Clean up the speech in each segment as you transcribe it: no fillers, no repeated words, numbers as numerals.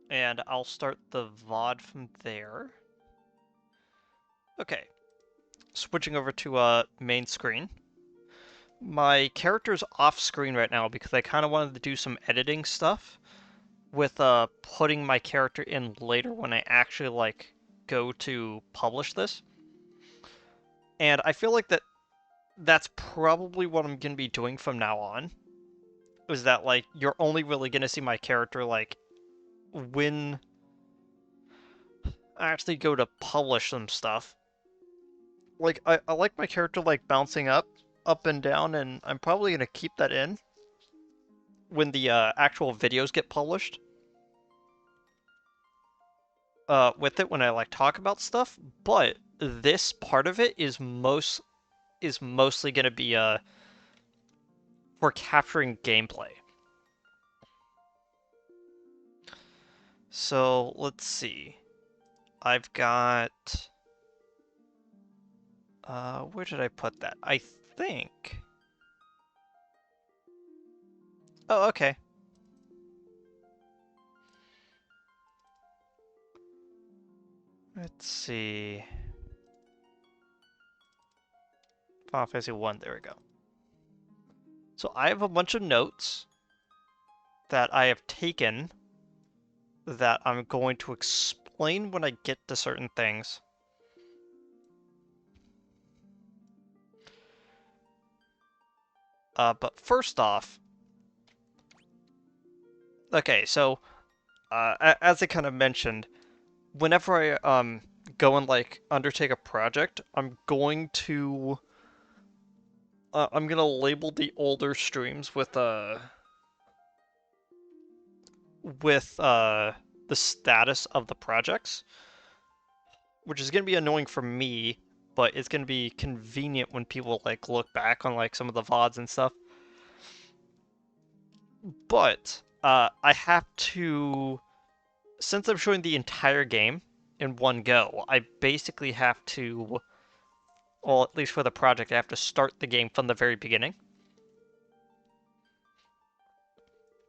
and I'll start the VOD from there. Okay, switching over to main screen. My character's off screen right now because I kind of wanted to do some editing stuff with putting my character in later when I actually like go to publish this. And I feel like that's probably what I'm gonna be doing from now on. Is that like you're only really gonna see my character like when I actually go to publish some stuff. Like I like my character like bouncing up and down, and I'm probably gonna keep that in when the actual videos get published. With it when I like talk about stuff, but this part of it is mostly gonna be for capturing gameplay. So let's see. I've got where did I put that? I think. Oh, okay. Let's see. Final Fantasy 1, there we go. So I have a bunch of notes that I have taken that I'm going to explain when I get to certain things. But first off, okay, so as I kind of mentioned, whenever I go and like undertake a project, I'm gonna label the older streams with the status of the projects, which is gonna be annoying for me, but it's gonna be convenient when people like look back on like some of the VODs and stuff. But I have to, since I'm showing the entire game in one go, I basically have to, well, at least for the project, I have to start the game from the very beginning.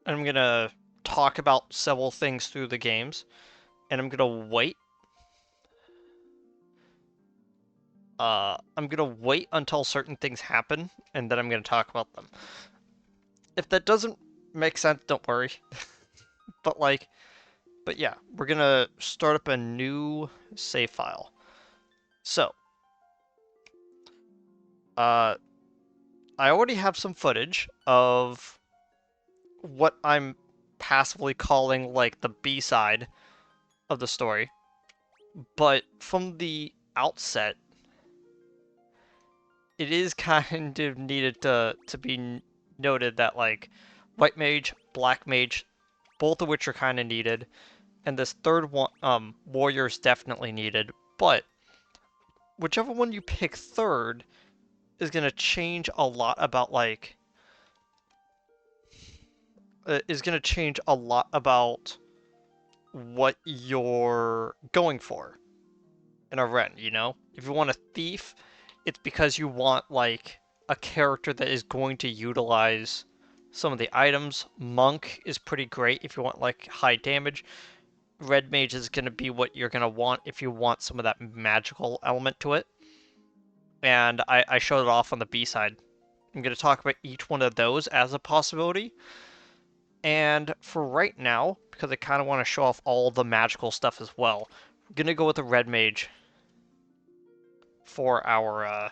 I'm gonna talk about several things through the games, and I'm gonna wait until certain things happen, and then I'm gonna talk about them. If that doesn't make sense, don't worry. But like, but yeah, we're gonna start up a new save file. So, uh, I already have some footage of what I'm passively calling like the B-side of the story, but from the outset, it is kind of needed to be noted that like white mage, black mage, both of which are kind of needed, and this third one, warrior is definitely needed. But whichever one you pick third is gonna change a lot about like is gonna change a lot about what you're going for in a Ren, you know? If you want a thief, it's because you want like a character that is going to utilize some of the items. Monk is pretty great if you want like high damage. Red Mage is going to be what you're going to want if you want some of that magical element to it. And I showed it off on the B side. I'm going to talk about each one of those as a possibility. And for right now, because I kind of want to show off all the magical stuff as well, we're going to go with the Red Mage for our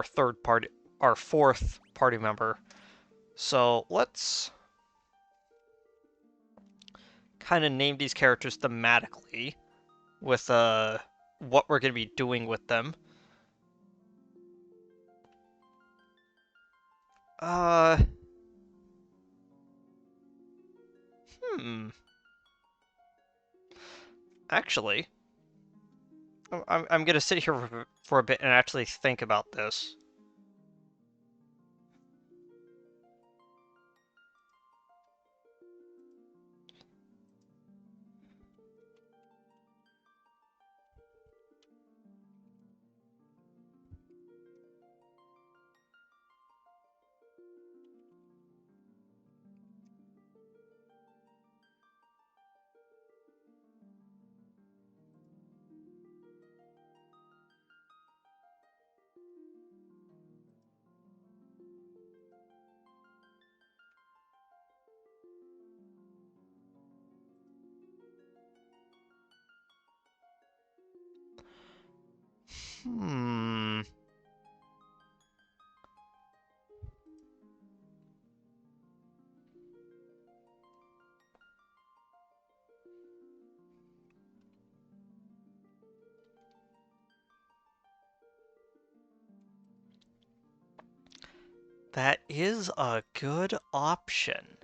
third party, our fourth party member. So let's kind of name these characters thematically with what we're going to be doing with them. Uh, hmm. Actually, I'm gonna sit here for a bit and actually think about this. That is a good option.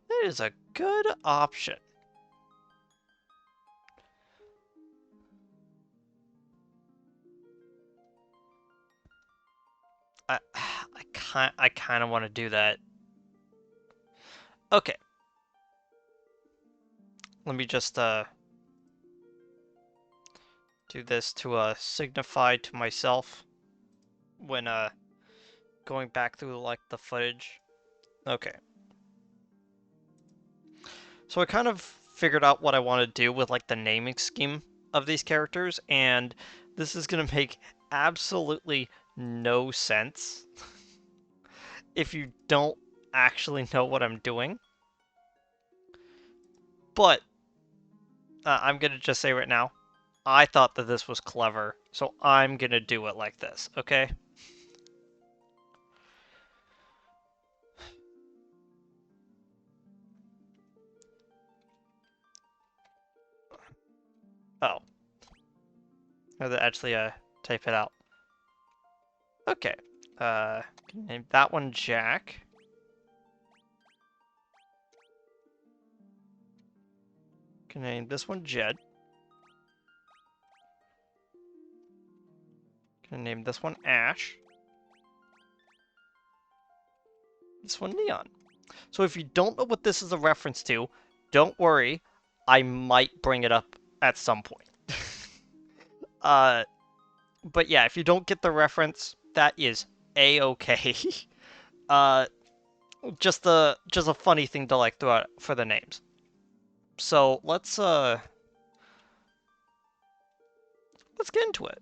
That is a good option. I kind of want to do that. Okay. Let me just do this to signify to myself when going back through like the footage. Okay. So I kind of figured out what I want to do with like the naming scheme of these characters, and this is gonna make absolutely no sense if you don't actually know what I'm doing. But I'm gonna just say right now, I thought that this was clever, so I'm gonna do it like this, okay? Oh, I had to actually type it out. Okay, name that one Jack. Can name this one Jed. Can name this one Ash. This one Neon. So if you don't know what this is a reference to, don't worry, I might bring it up at some point. uh, but yeah, if you don't get the reference, that is a-okay. uh, just a funny thing to like throw out for the names. So let's get into it.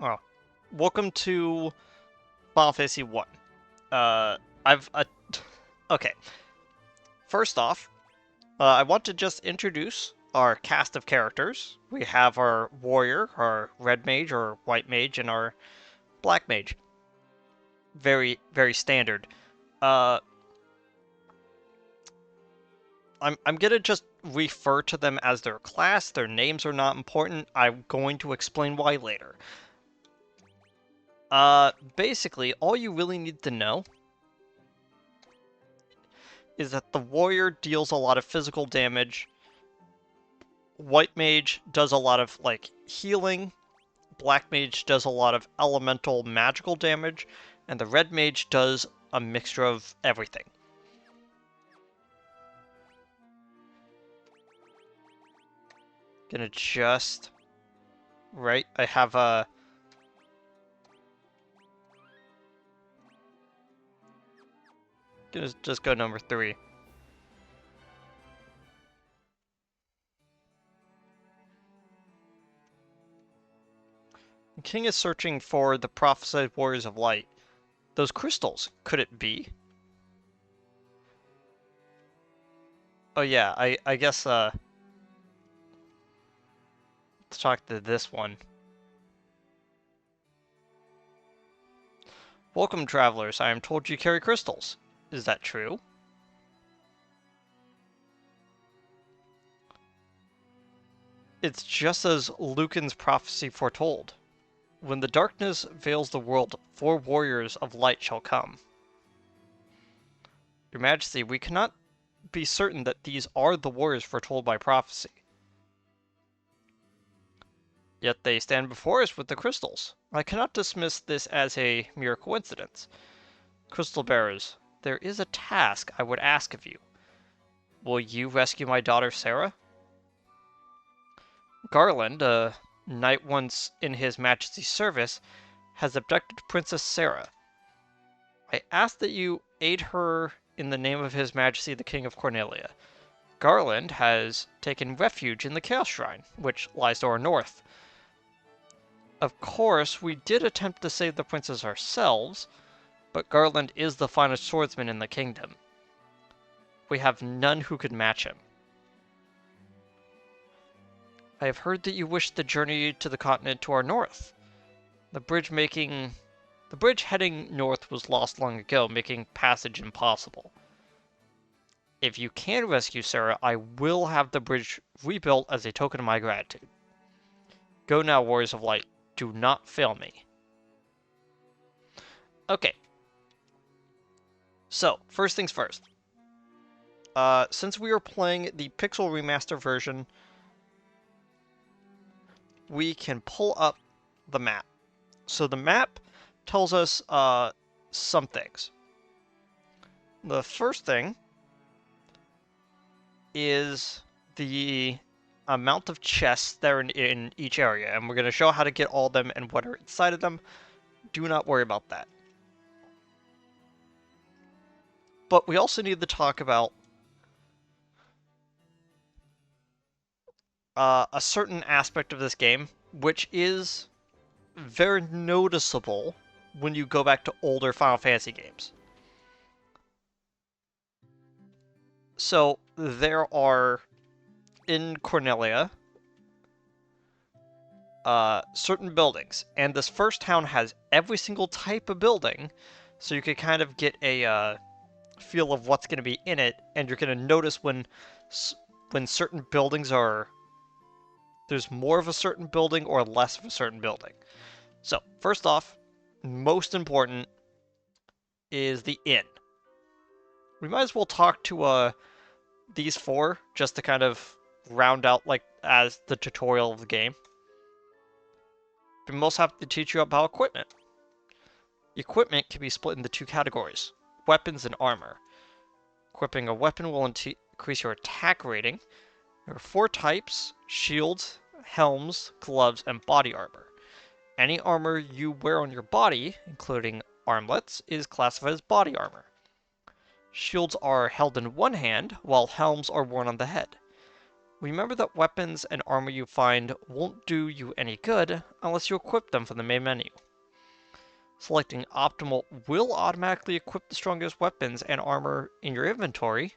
Oh, welcome to Final Fantasy 1. I've okay. First off, I want to just introduce our cast of characters. We have our warrior, our red mage or white mage, and our black mage. Very, very standard. Uh, I'm gonna just refer to them as their class. Their names are not important. I'm going to explain why later. Basically, all you really need to know is that the warrior deals a lot of physical damage. White mage does a lot of, like, healing. Black mage does a lot of elemental magical damage. And the red mage does a mixture of everything. Gonna just... Right, I have a... Gonna just go number 3. The king is searching for the prophesied warriors of light. Those crystals, could it be? Oh yeah, I guess, let's talk to this one. Welcome, travelers. I am told you carry crystals. Is that true? It's just as Lucan's prophecy foretold. When the darkness veils the world, 4 warriors of light shall come. Your Majesty, we cannot be certain that these are the warriors foretold by prophecy. Yet they stand before us with the crystals. I cannot dismiss this as a mere coincidence. Crystal bearers, there is a task I would ask of you. Will you rescue my daughter Sarah? Garland, a knight once in his Majesty's service, has abducted Princess Sarah. I ask that you aid her in the name of His Majesty the King of Cornelia. Garland has taken refuge in the Chaos Shrine, which lies to our north. Of course, we did attempt to save the princess ourselves, but Garland is the finest swordsman in the kingdom. We have none who could match him. I have heard that you wish the journey to the continent to our north. The bridge heading north was lost long ago, making passage impossible. If you can rescue Sarah, I will have the bridge rebuilt as a token of my gratitude. Go now, Warriors of Light. Do not fail me. Okay. So, first things first. Since we are playing the Pixel Remaster version, we can pull up the map. So the map tells us some things. The first thing is the amount of chests that are in each area, and we're going to show how to get all of them and what are inside of them. Do not worry about that. But we also need to talk about a certain aspect of this game, which is very noticeable when you go back to older Final Fantasy games. So there are, in Cornelia, certain buildings, and this first town has every single type of building, so you can kind of get a feel of what's going to be in it, and you're going to notice when certain buildings are... there's more of a certain building or less of a certain building. So, first off, most important is the inn. We might as well talk to these 4 just to kind of round out, like, as the tutorial of the game. We most have to teach you about equipment. Equipment can be split into 2 categories: weapons and armor. Equipping a weapon will increase your attack rating. There are 4 types: shields, helms, gloves, and body armor. Any armor you wear on your body, including armlets, is classified as body armor. Shields are held in one hand, while helms are worn on the head. Remember that weapons and armor you find won't do you any good unless you equip them from the main menu. Selecting optimal will automatically equip the strongest weapons and armor in your inventory.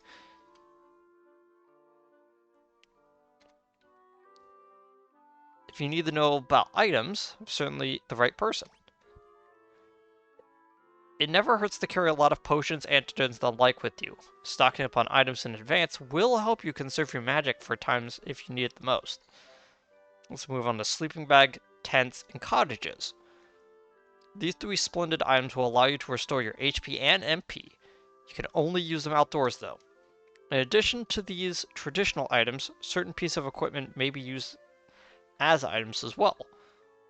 If you need to know about items, certainly the right person. It never hurts to carry a lot of potions, antidotes, and the like with you. Stocking up on items in advance will help you conserve your magic for times if you need it the most. Let's move on to sleeping bag, tents, and cottages. These three splendid items will allow you to restore your HP and MP. You can only use them outdoors though. In addition to these traditional items, certain pieces of equipment may be used as items as well.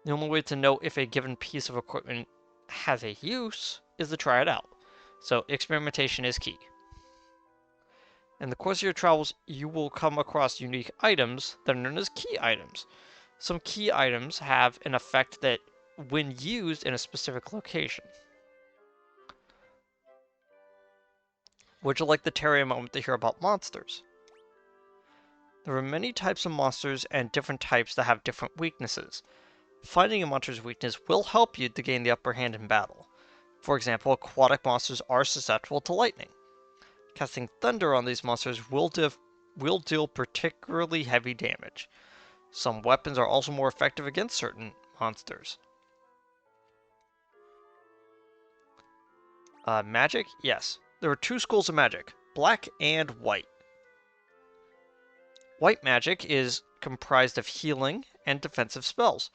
The only way to know if a given piece of equipment has a use is to try it out. So experimentation is key. In the course of your travels, you will come across unique items that are known as key items. Some key items have an effect that when used in a specific location. Would you like the Terry moment to hear about monsters? There are many types of monsters and different types that have different weaknesses. Finding a monster's weakness will help you to gain the upper hand in battle. For example, aquatic monsters are susceptible to lightning. Casting thunder on these monsters will deal particularly heavy damage. Some weapons are also more effective against certain monsters. Magic? Yes. There are two schools of magic, black and white. White magic is comprised of healing and defensive spells,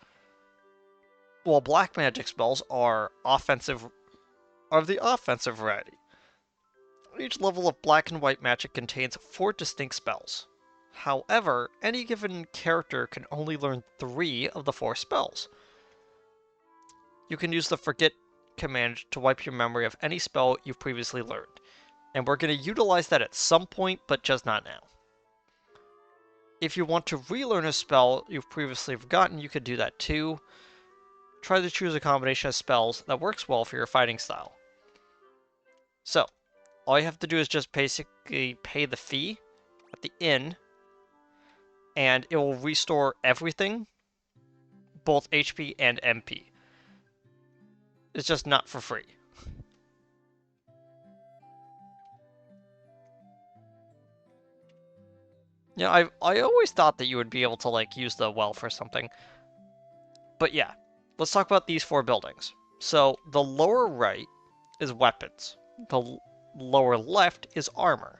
while black magic spells are the offensive variety. Each level of black and white magic contains 4 distinct spells. However, any given character can only learn 3 of the 4 spells. You can use the Forget command to wipe your memory of any spell you've previously learned, and we're going to utilize that at some point, but just not now. If you want to relearn a spell you've previously forgotten, you could do that too. Try to choose a combination of spells that works well for your fighting style. So, all you have to do is just basically pay the fee at the inn, and it will restore everything, both HP and MP. It's just not for free. Yeah, I always thought that you would be able to like use the well for something. But yeah, let's talk about these 4 buildings. So the lower right is weapons. The lower left is armor.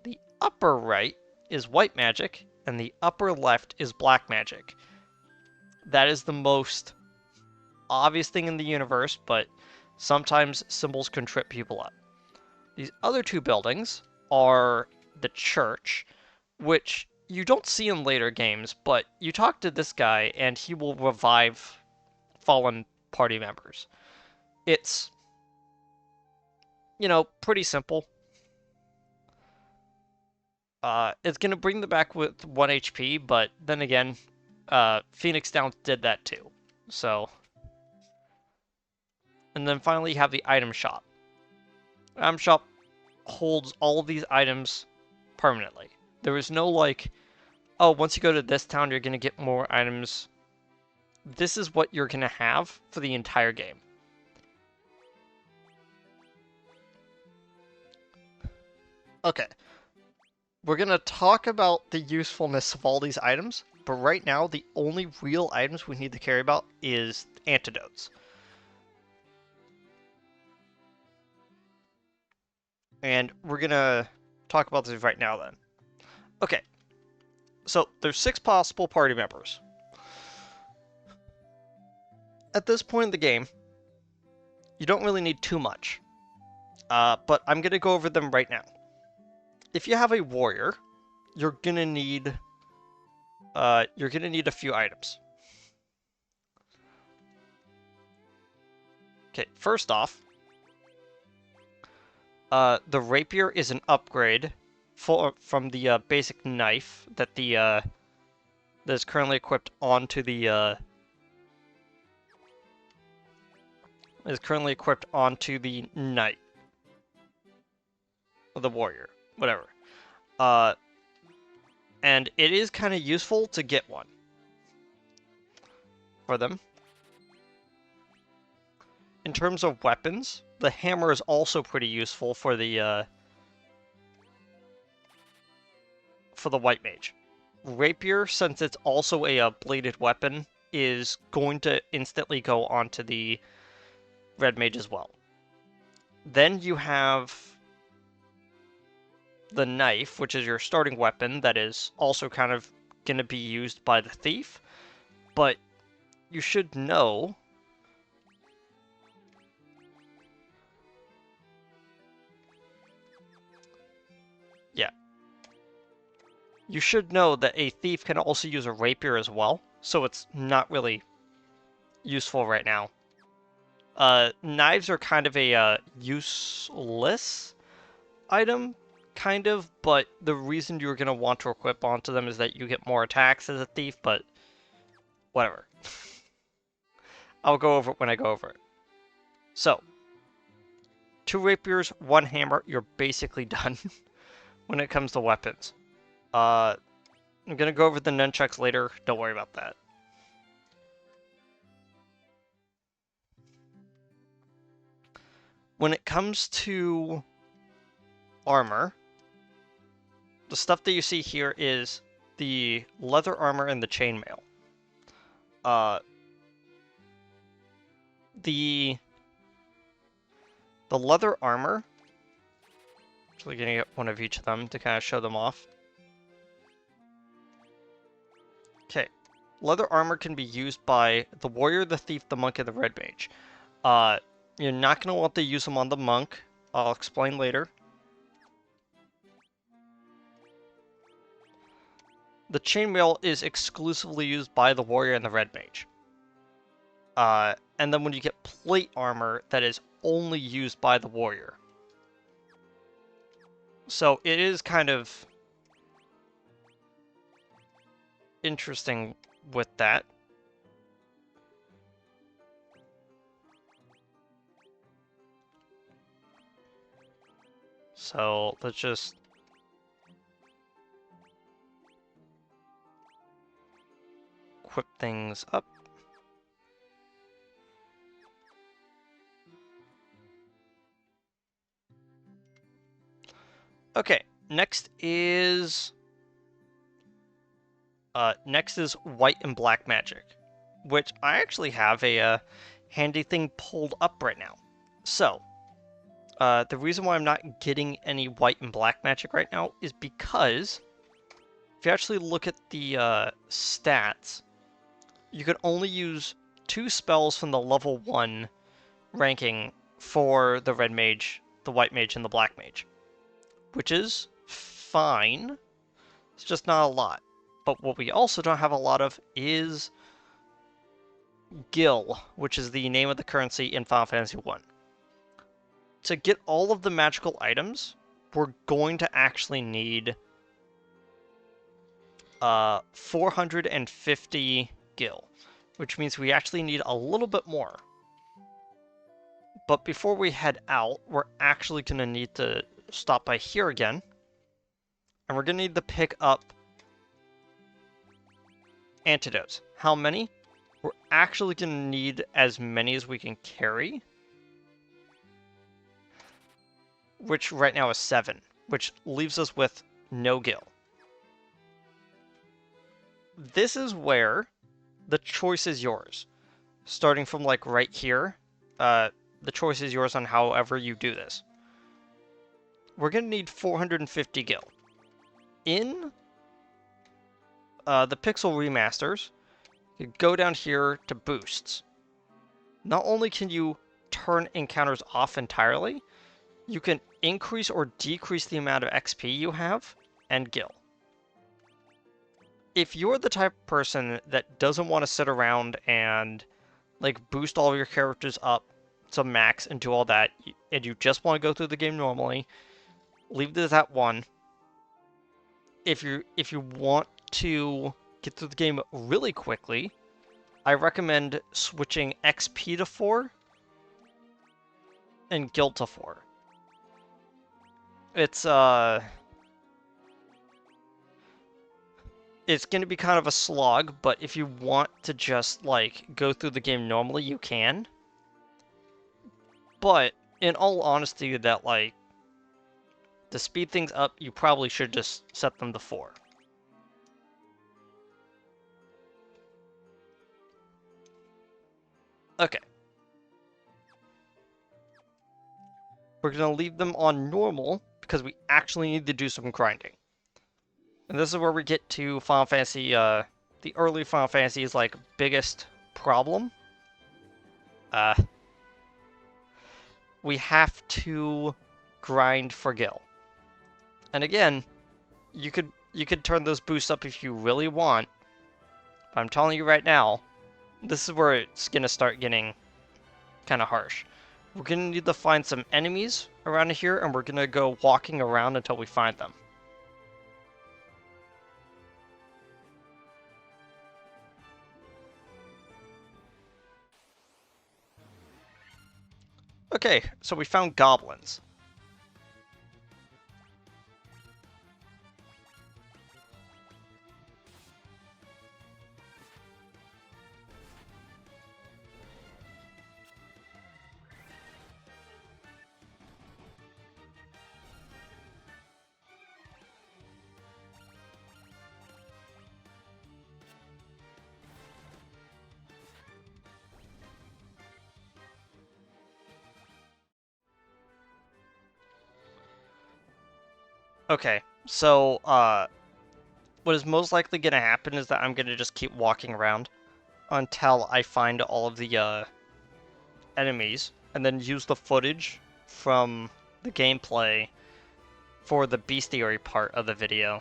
The upper right is white magic, and the upper left is black magic. That is the most obvious thing in the universe, but sometimes symbols can trip people up. These other 2 buildings are the church, which you don't see in later games, but you talk to this guy and he will revive fallen party members. It's, pretty simple. It's going to bring them back with 1 HP, but then again, Phoenix Downs did that too. So, and then finally you have the item shop. Item shop holds all of these items permanently. There is no like, oh, once you go to this town, you're going to get more items. This is what you're going to have for the entire game. Okay. We're going to talk about the usefulness of all these items, but right now the only real items we need to care about is antidotes. And we're going to talk about this right now then. Okay. So there's 6 possible party members. At this point in the game, you don't really need too much. But I'm going to go over them right now. If you have a warrior, you're gonna need a few items. Okay, first off, the rapier is an upgrade from the basic knife that that is currently equipped onto the knight of the warrior. Whatever. And it is kind of useful to get one for them. In terms of weapons, the hammer is also pretty useful for the white mage. Rapier, since it's also a bladed weapon, is going to instantly go onto the red mage as well. Then you have the knife, which is your starting weapon, that is also kind of going to be used by the thief. But you should know yeah, you should know that a thief can also use a rapier as well, so it's not really useful right now. Knives are kind of a useless item, kind of, but the reason you're going to want to equip onto them is that you get more attacks as a thief, but whatever. I'll go over it when I go over it. So, 2 rapiers, 1 hammer, you're basically done when it comes to weapons. I'm going to go over the nunchucks later, don't worry about that. When it comes to armor, the stuff that you see here is the leather armor and the chainmail. The leather armor, actually gonna get one of each of them to kind of show them off. Okay, leather armor can be used by the warrior, the thief, the monk, and the red mage. You're not gonna want to use them on the monk. I'll explain later. The chainmail is exclusively used by the warrior and the red mage. And then when you get plate armor, that is only used by the warrior. So it is kind of interesting with that. So let's just equip things up. Okay, next is white and black magic, which I actually have a handy thing pulled up right now. So, the reason why I'm not getting any white and black magic right now is because if you actually look at the stats, you can only use 2 spells from the level 1 ranking for the red mage, the white mage, and the black mage, which is fine. It's just not a lot. But what we also don't have a lot of is Gil, which is the name of the currency in Final Fantasy 1. To get all of the magical items, we're going to actually need 450 Gil, which means we actually need a little bit more. But before we head out, we're actually going to need to stop by here again. And we're going to need to pick up antidotes. How many? We're actually going to need as many as we can carry. Which right now is 7. Which leaves us with no Gil. This is where the choice is yours. Starting from like right here. The choice is yours on however you do this. We're going to need 450 Gil. In the Pixel Remasters, you go down here to boosts. Not only can you turn encounters off entirely, you can increase or decrease the amount of XP you have and Gil. If you're the type of person that doesn't want to sit around and like boost all of your characters up to max and do all that, and you just want to go through the game normally, leave this at 1. If you want to get through the game really quickly, I recommend switching XP to 4 and Gil to 4. It's going to be kind of a slog, but if you want to just like go through the game normally, you can. But in all honesty, that like to speed things up, you probably should just set them to 4. Okay. we're going to leave them on normal because we actually need to do some grinding. And this is where we get to Final Fantasy, the early Final Fantasy's, like, biggest problem. We have to grind for Gil. And again, you could turn those boosts up if you really want, but I'm telling you right now, this is where it's gonna start getting kind of harsh. We're gonna need to find some enemies around here, and we're gonna go walking around until we find them. Okay, so we found goblins. Okay, so, what is most likely gonna happen is that I'm gonna just keep walking around until I find all of the, enemies, and then use the footage from the gameplay for the bestiary part of the video.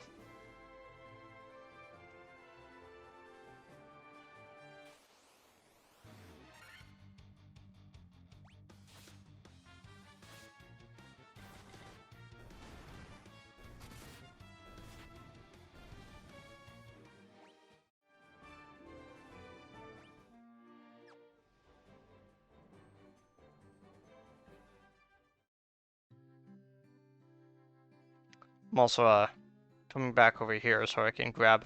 I'm also, coming back over here so I can grab,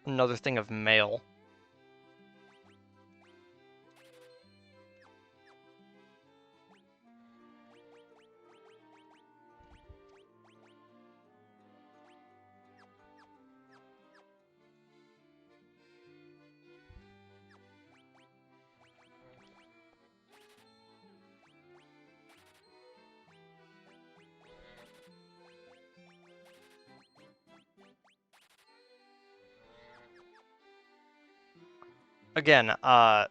another thing of mail. Again, I'm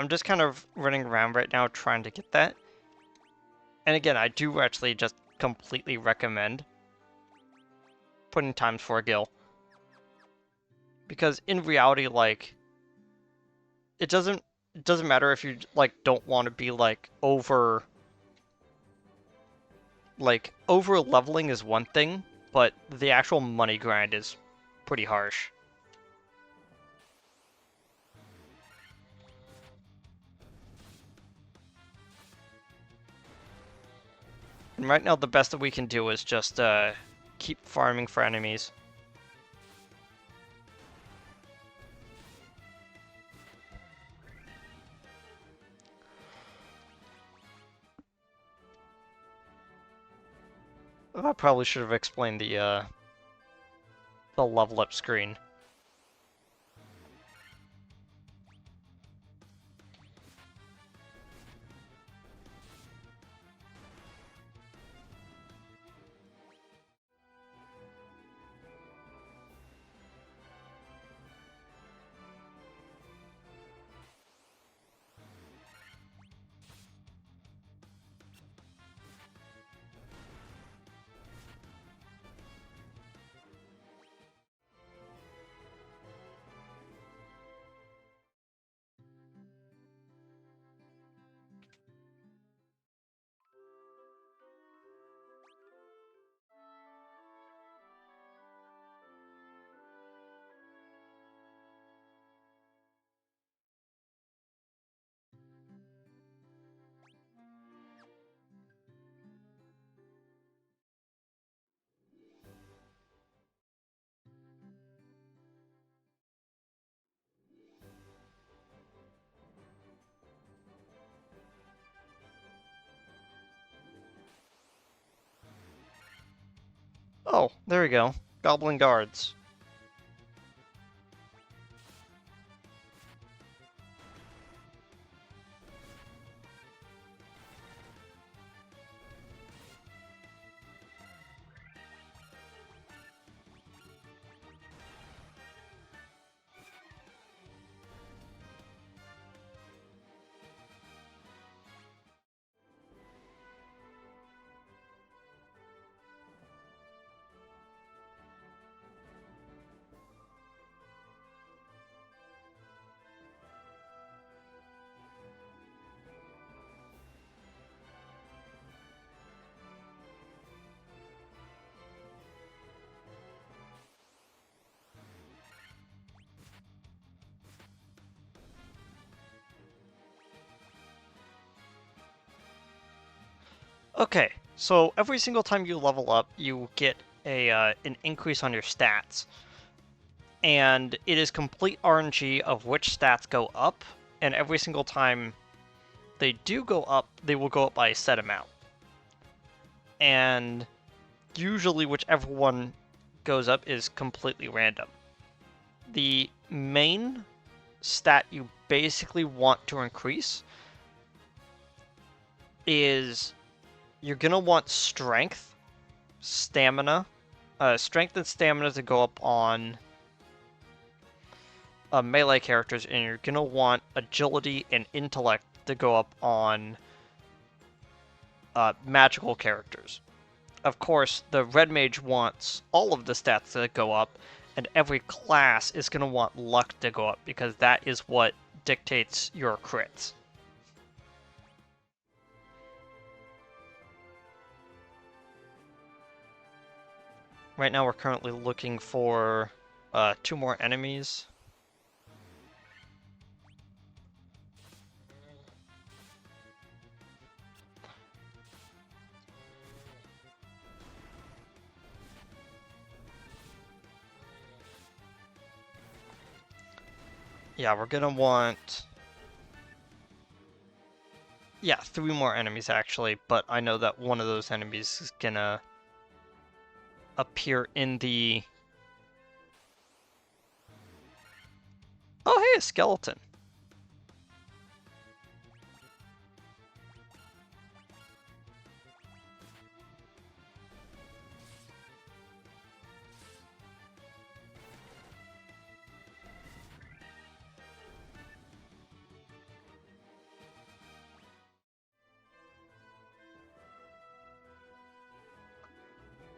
just kind of running around right now trying to get that. And again, I do actually just completely recommend putting times for a Gil. Because in reality, like, it doesn't matter if you, like, don't want to be, like, over leveling is one thing, but the actual money grind is pretty harsh. And right now, the best that we can do is just keep farming for enemies. I probably should have explained the level up screen. Oh, there we go. Goblin guards. Okay, so every single time you level up, you get an increase on your stats, and it is complete RNG of which stats go up, and every single time they do go up, they will go up by a set amount. And usually whichever one goes up is completely random. The main stat you basically want to increase is you're going to want stamina, strength and stamina to go up on melee characters, and you're going to want agility and intellect to go up on magical characters. Of course, the red mage wants all of the stats to go up, and every class is going to want luck to go up, because that is what dictates your crits. Right now we're currently looking for 2 more enemies. Yeah, we're gonna want... Yeah, 3 more enemies actually, but I know that one of those enemies is gonna appear in the... Oh, hey, a skeleton.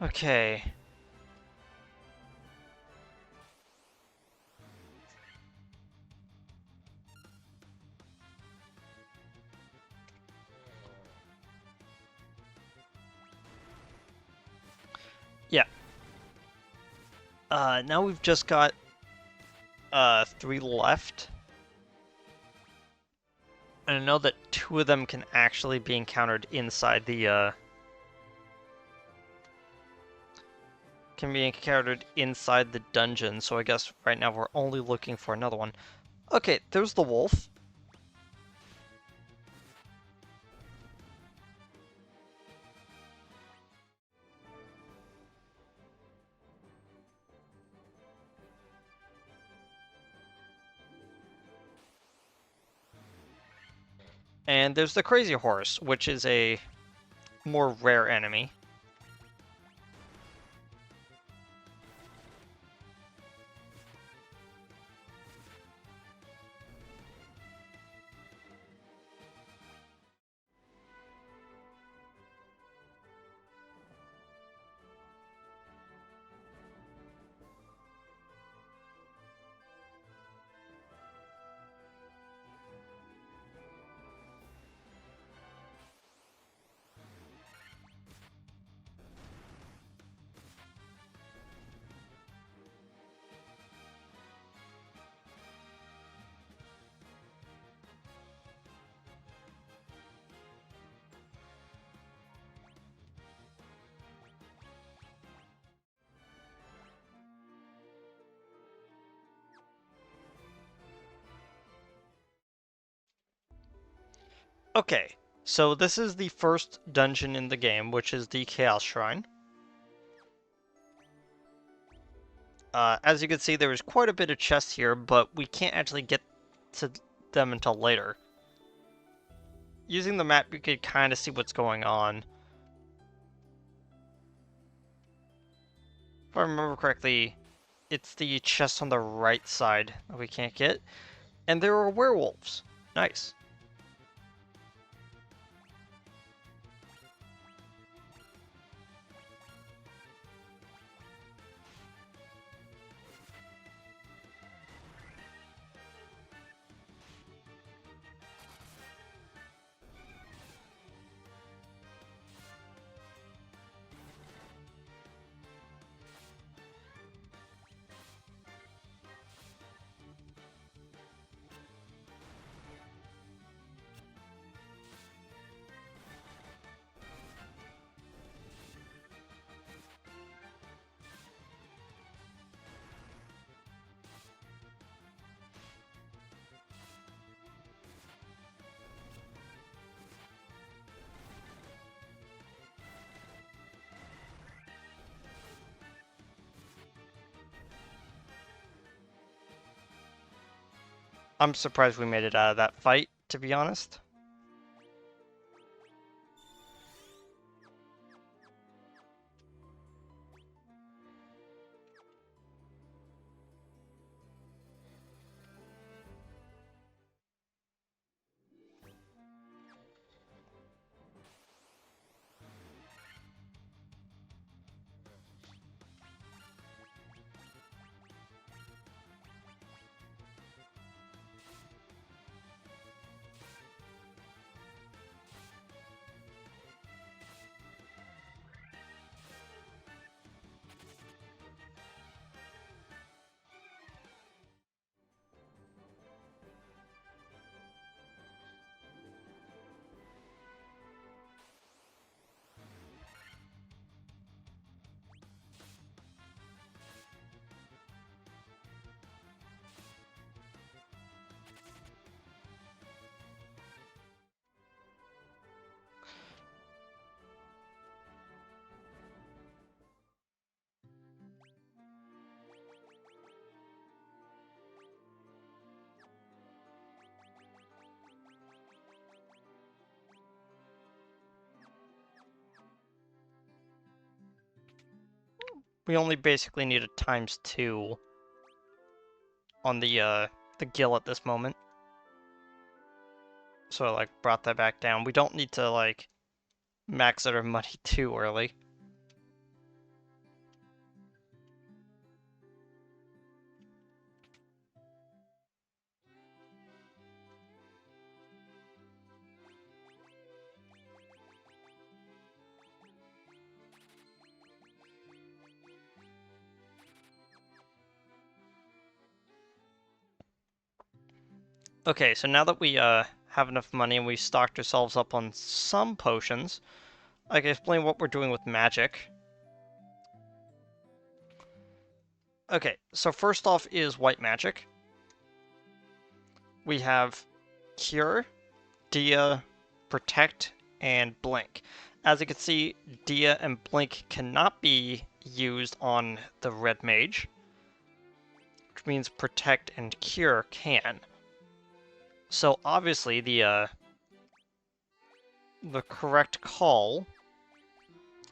Okay. Yeah. Now we've just got 3 left. And I know that 2 of them can actually be encountered inside the, can be encountered inside the dungeon, so I guess right now we're only looking for another one. Okay, there's the wolf. And there's the crazy horse, which is a more rare enemy. Okay, so this is the first dungeon in the game, which is the Chaos Shrine. As you can see, there is quite a bit of chests here, but we can't actually get to them until later. Using the map, you could kind of see what's going on. If I remember correctly, it's the chest on the right side that we can't get. And there are werewolves. Nice. I'm surprised we made it out of that fight, to be honest. We only basically need a ×2 on the gill at this moment. So I like brought that back down. We don't need to like max out our money too early. Okay, so now that we have enough money and we stocked ourselves up on some potions, I can explain what we're doing with magic. Okay, so first off is white magic. We have Cure, Dia, Protect, and Blink. As you can see, Dia and Blink cannot be used on the red mage, which means Protect and Cure can. So obviously the correct call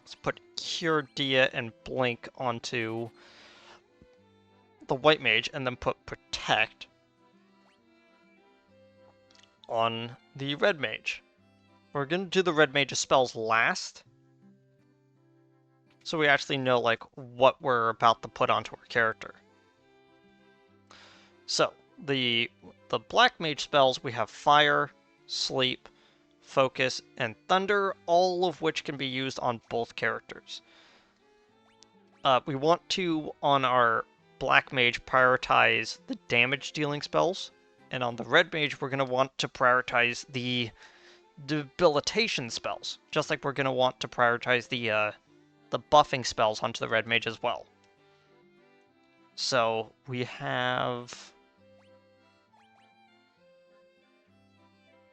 is put Cure, Dia, and Blink onto the white mage, and then put Protect on the red mage. We're gonna do the red mage's spells last, so we actually know like what we're about to put onto our character. So the black mage spells, we have Fire, Sleep, Focus, and Thunder, all of which can be used on both characters. We want to, on our black mage, prioritize the damage dealing spells, and on the red mage, we're going to want to prioritize the debilitation spells, just like we're going to want to prioritize the buffing spells onto the red mage as well. So we have...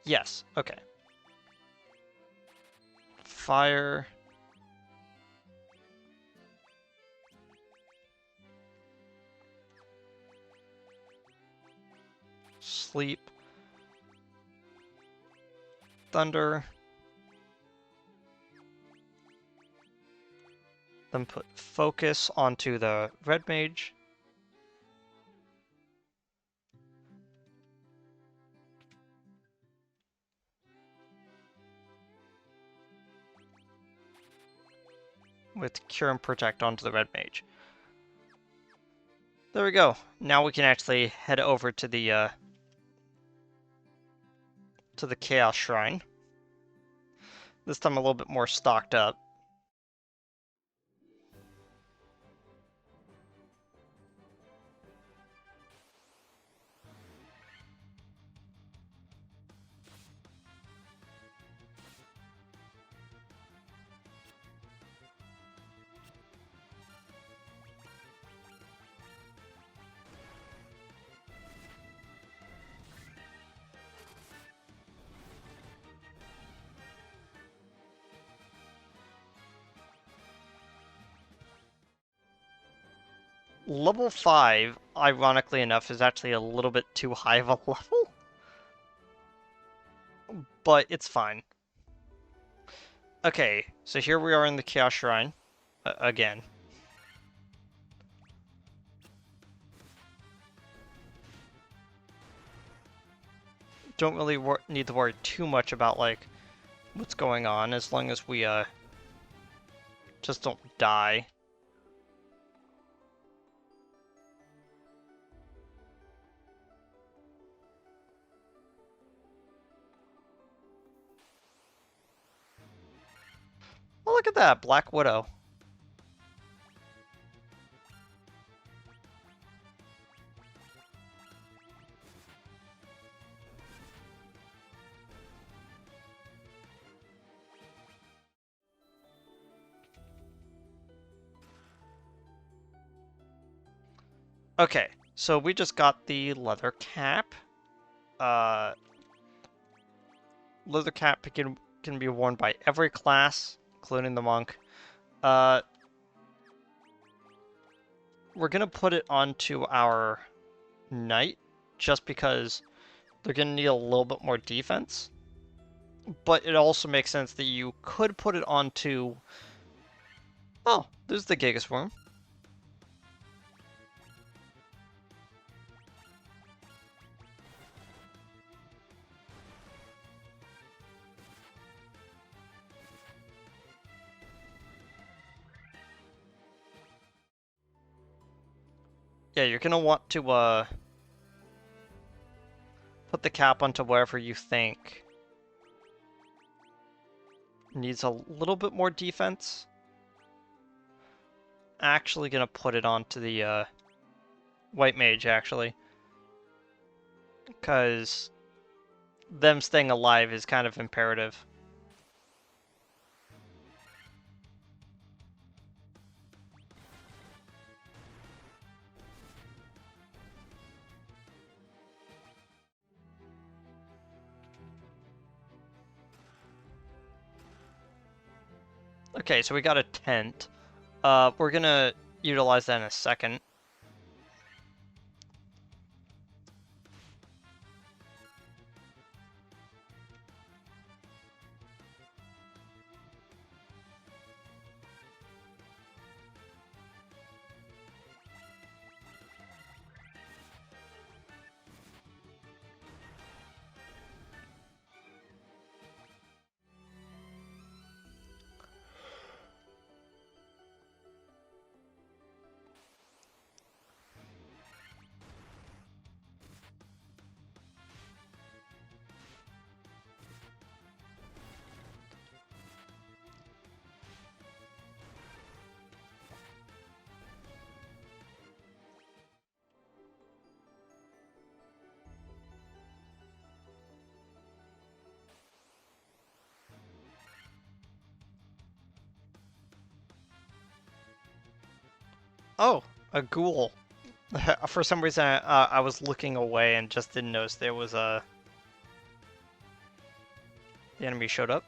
Yes, okay. Fire. Sleep. Thunder. Then put Focus onto the red mage. With Cure and Protect onto the red mage. There we go. Now we can actually head over to the Chaos Shrine. This time a little bit more stocked up. level 5, ironically enough, is actually a little bit too high of a level, but it's fine. Okay, so here we are in the Chaos Shrine, again. Don't really need to worry too much about, like, what's going on, as long as we, just don't die. Oh, look at that, Black Widow. Okay, so we just got the leather cap. Leather cap can be worn by every class, including the monk. We're gonna put it onto our knight, just because they're gonna need a little bit more defense. But it also makes sense that you could put it onto... Oh, there's the Gigas Worm. Yeah, you're gonna want to, put the cap onto wherever you think needs a little bit more defense. Actually gonna put it onto the, White Mage, actually. Because them staying alive is kind of imperative. Okay, so we got a tent. We're gonna utilize that in a second. Oh, a ghoul. For some reason, I was looking away and just didn't notice there was a... The enemy showed up.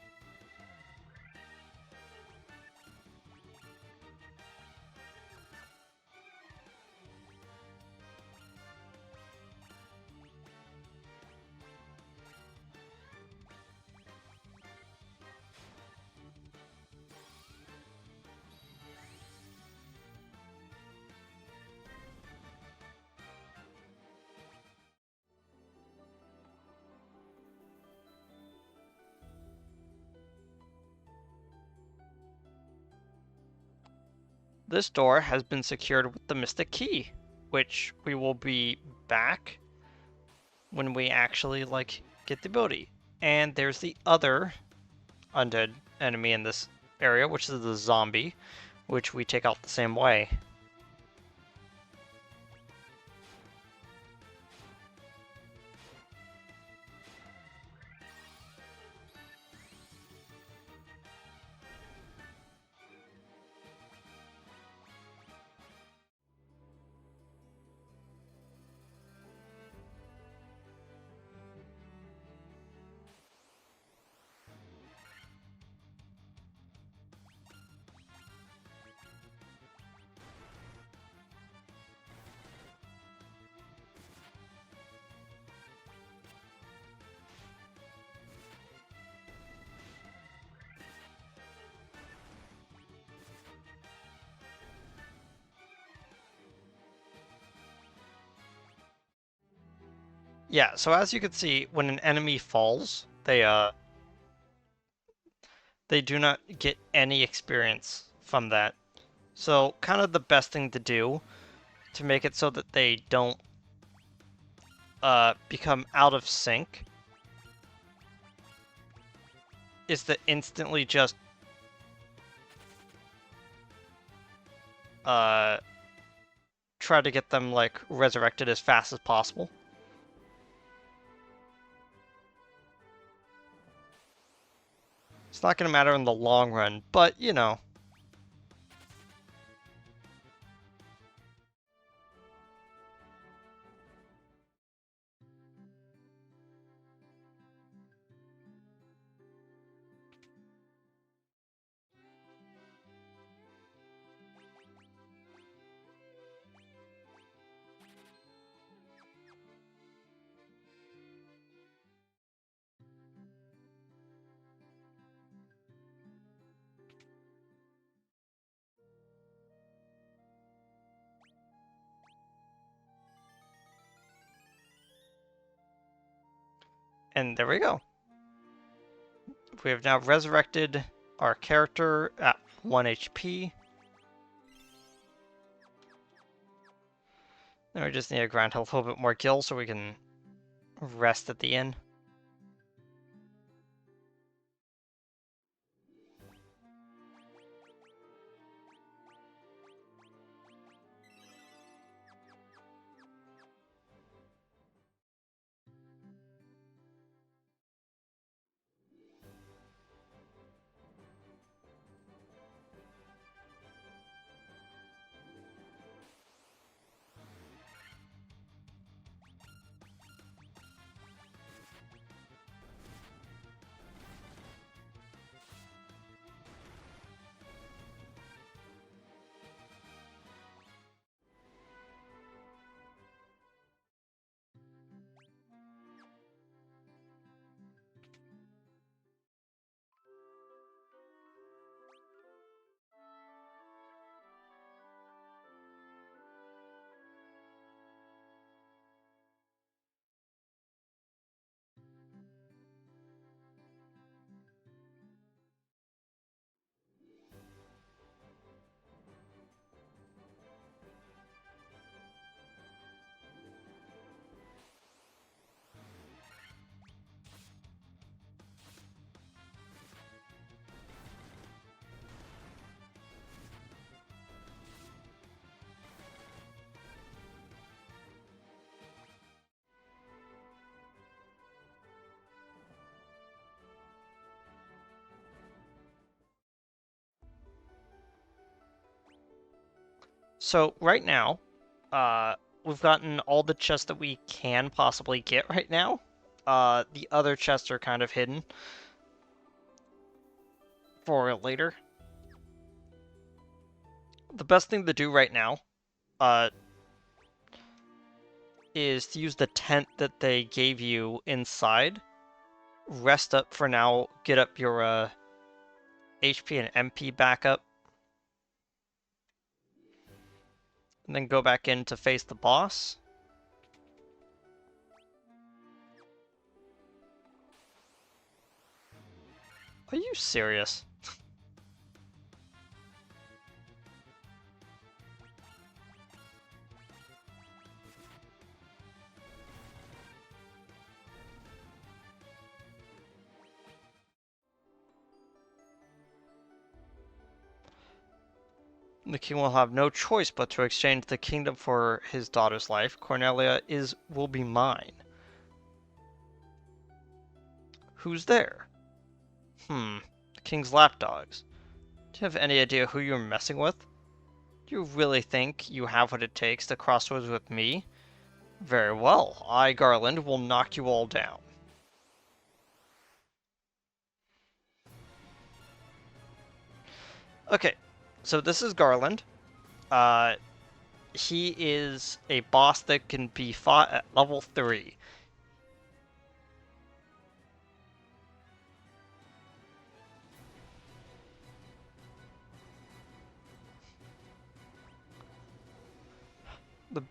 This door has been secured with the Mystic Key, which we will be back when we actually, like, get the ability. And there's the other undead enemy in this area, which is the zombie, which we take out the same way. Yeah, so as you can see, when an enemy falls, they do not get any experience from that. So kind of the best thing to do to make it so that they don't become out of sync is to instantly just uh, try to get them like resurrected as fast as possible. It's not going to matter in the long run, but you know. And there we go. We have now resurrected our character at 1 HP. Now we just need to grind health a little bit more gil so we can rest at the end. So right now, we've gotten all the chests that we can possibly get right now. The other chests are kind of hidden for later. The best thing to do right now, is to use the tent that they gave you inside. Rest up for now, get up your HP and MP back up, and then go back in to face the boss. Are you serious? The king will have no choice but to exchange the kingdom for his daughter's life. Cornelia will be mine. Who's there? The king's lapdogs. Do you have any idea who you're messing with? Do you really think you have what it takes to cross swords with me? Very well. I, Garland, will knock you all down. Okay, so this is Garland. Uh, he is a boss that can be fought at level 3. The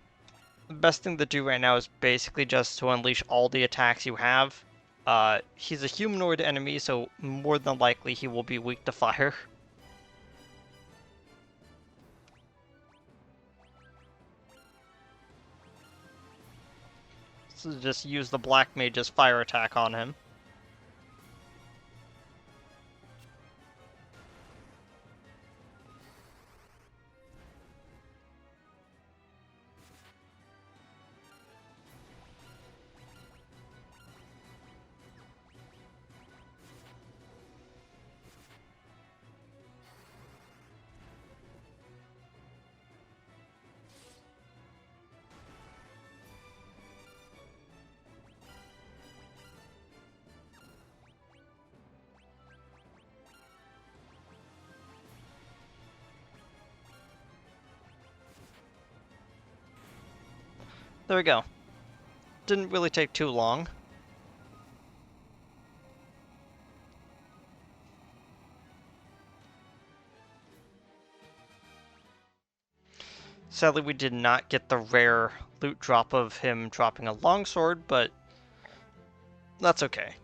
best thing to do right now is basically just to unleash all the attacks you have. He's a humanoid enemy, so more than likely he will be weak to fire. So just use the Black Mage's fire attack on him. There we go. Didn't really take too long. Sadly, we did not get the rare loot drop of him dropping a longsword, but that's okay.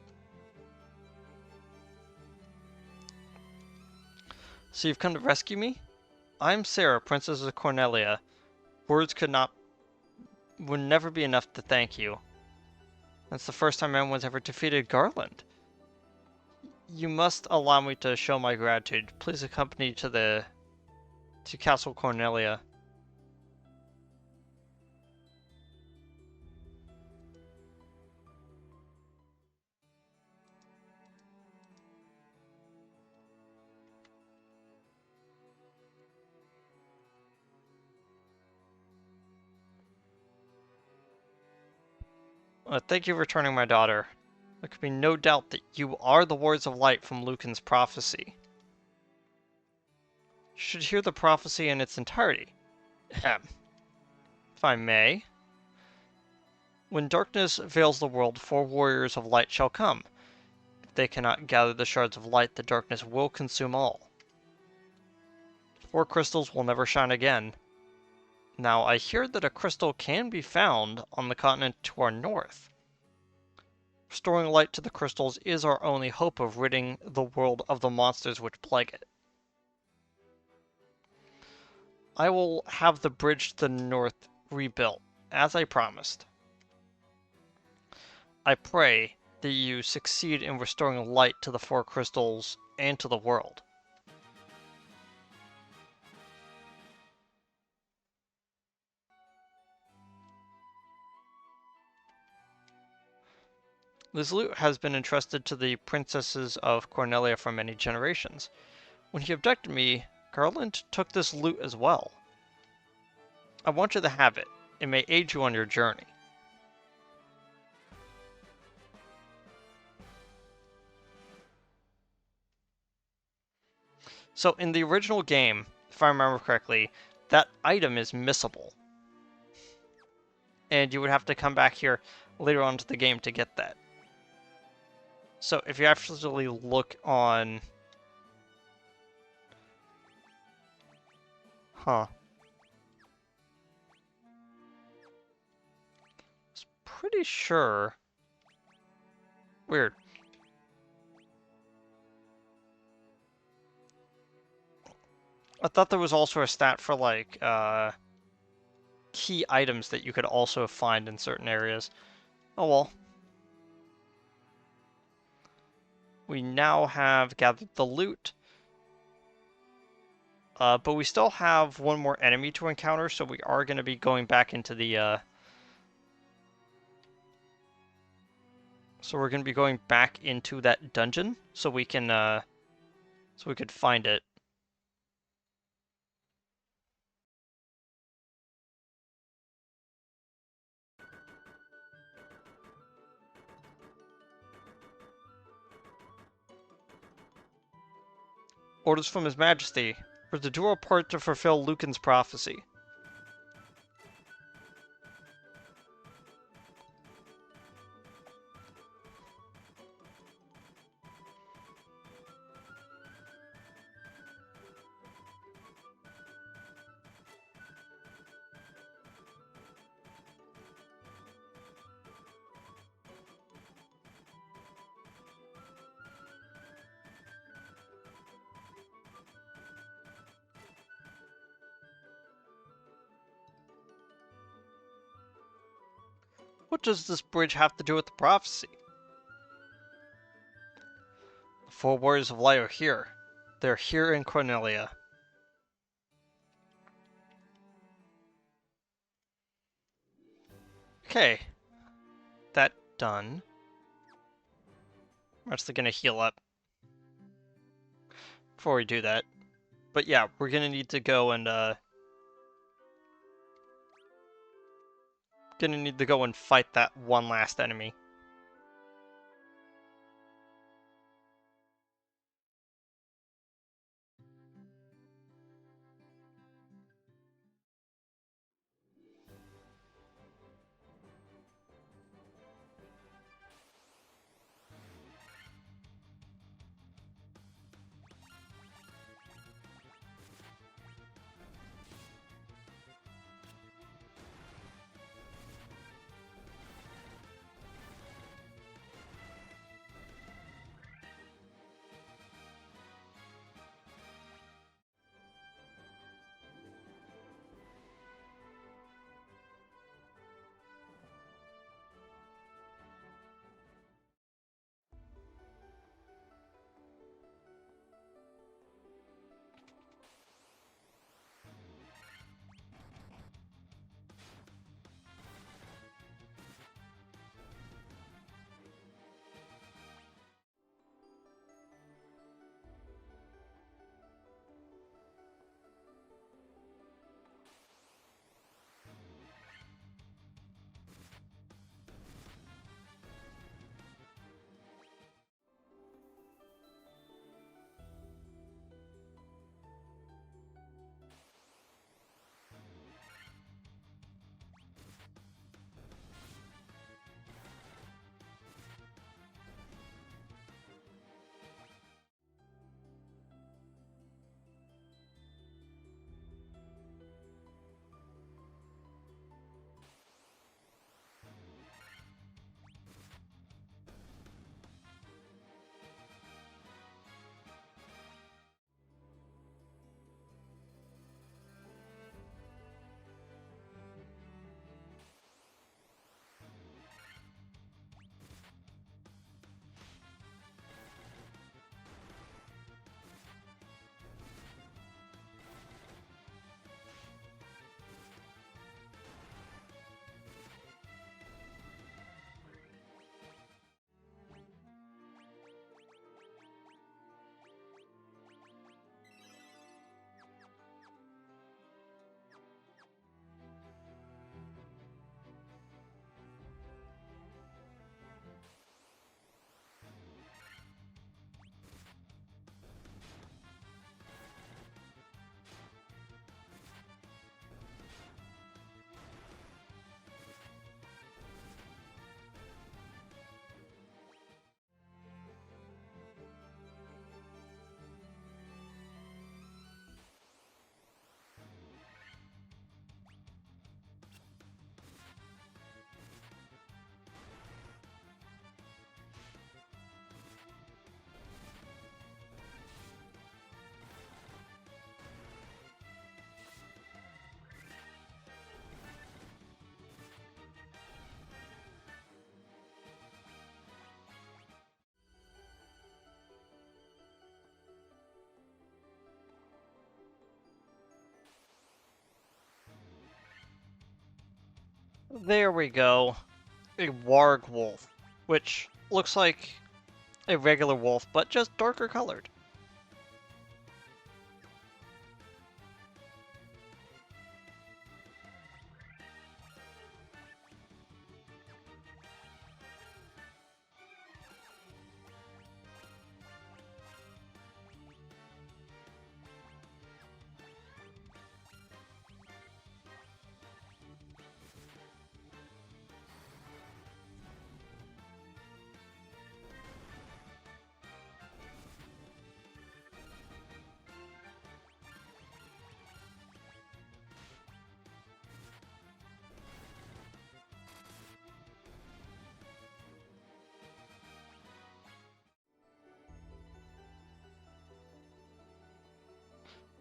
So you've come to rescue me? I'm Sarah, Princess of Cornelia. Words would never be enough to thank you. That's the first time anyone's ever defeated Garland. You must allow me to show my gratitude. Please accompany to Castle Cornelia. Thank you for returning my daughter. There can be no doubt that you are the words of light from Lucan's prophecy. You should hear the prophecy in its entirety. Ahem. If I may. When darkness veils the world, 4 warriors of light shall come. If they cannot gather the shards of light, the darkness will consume all. 4 crystals will never shine again. Now, I hear that a crystal can be found on the continent to our north. Restoring light to the crystals is our only hope of ridding the world of the monsters which plague it. I will have the bridge to the north rebuilt, as I promised. I pray that you succeed in restoring light to the 4 crystals and to the world. This loot has been entrusted to the princesses of Cornelia for many generations. When he abducted me, Garland took this loot as well. I want you to have it. It may aid you on your journey. So in the original game, if I remember correctly, that item is missable. And you would have to come back here later on to the game to get that. So if you actually look on... Huh. It's pretty sure... Weird. I thought there was also a stat for, like, key items that you could also find in certain areas. Oh well. We now have gathered the loot. But we still have one more enemy to encounter, so we are going to be going back into the, So we're going to be going back into that dungeon, so we can, so we could find it. Orders from His Majesty. For the dual part to fulfill Lucan's prophecy. What does this bridge have to do with the prophecy? The 4 warriors of light are here. They're here in Cornelia. Okay. That done. We're actually gonna heal up before we do that. But yeah, we're gonna need to go and fight that one last enemy. There we go. A warg wolf, which looks like a regular wolf, but just darker colored.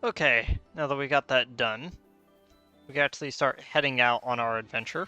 Okay, now that we got that done, we can actually start heading out on our adventure.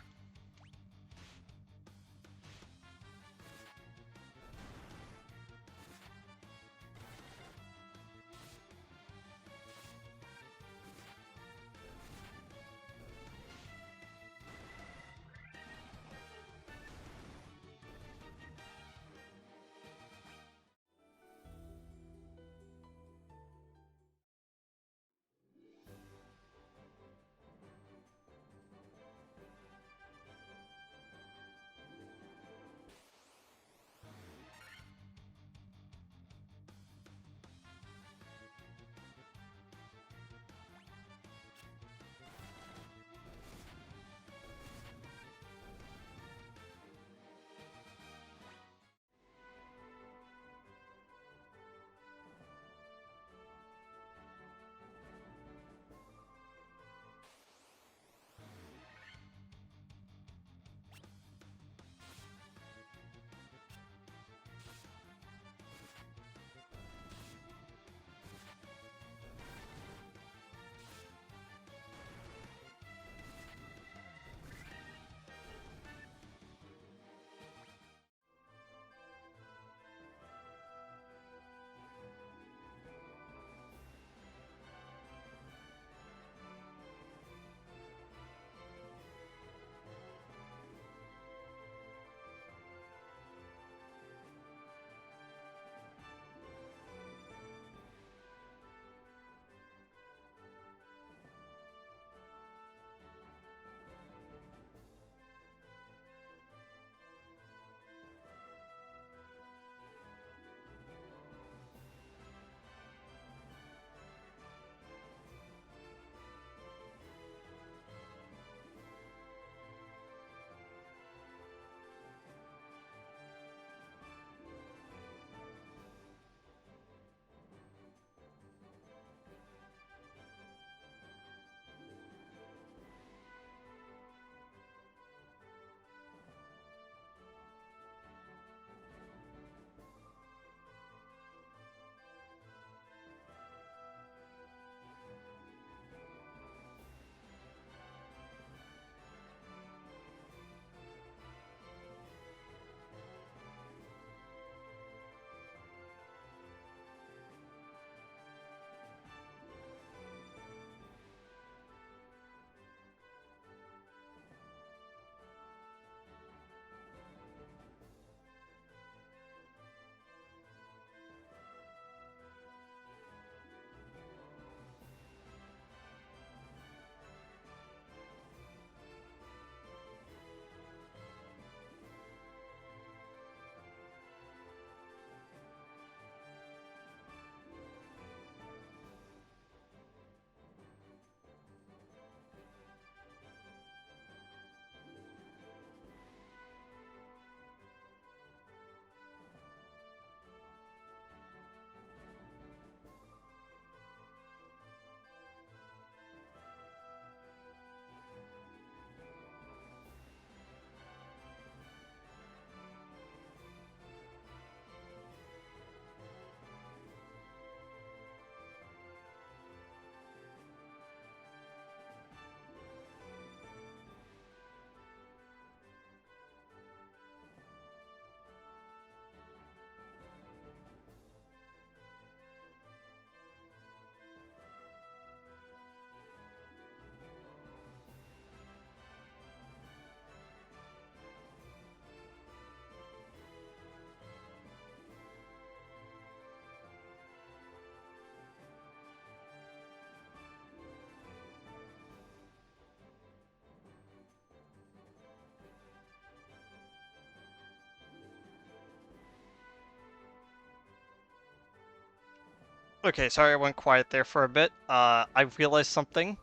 Okay, sorry I went quiet there for a bit. I realized something.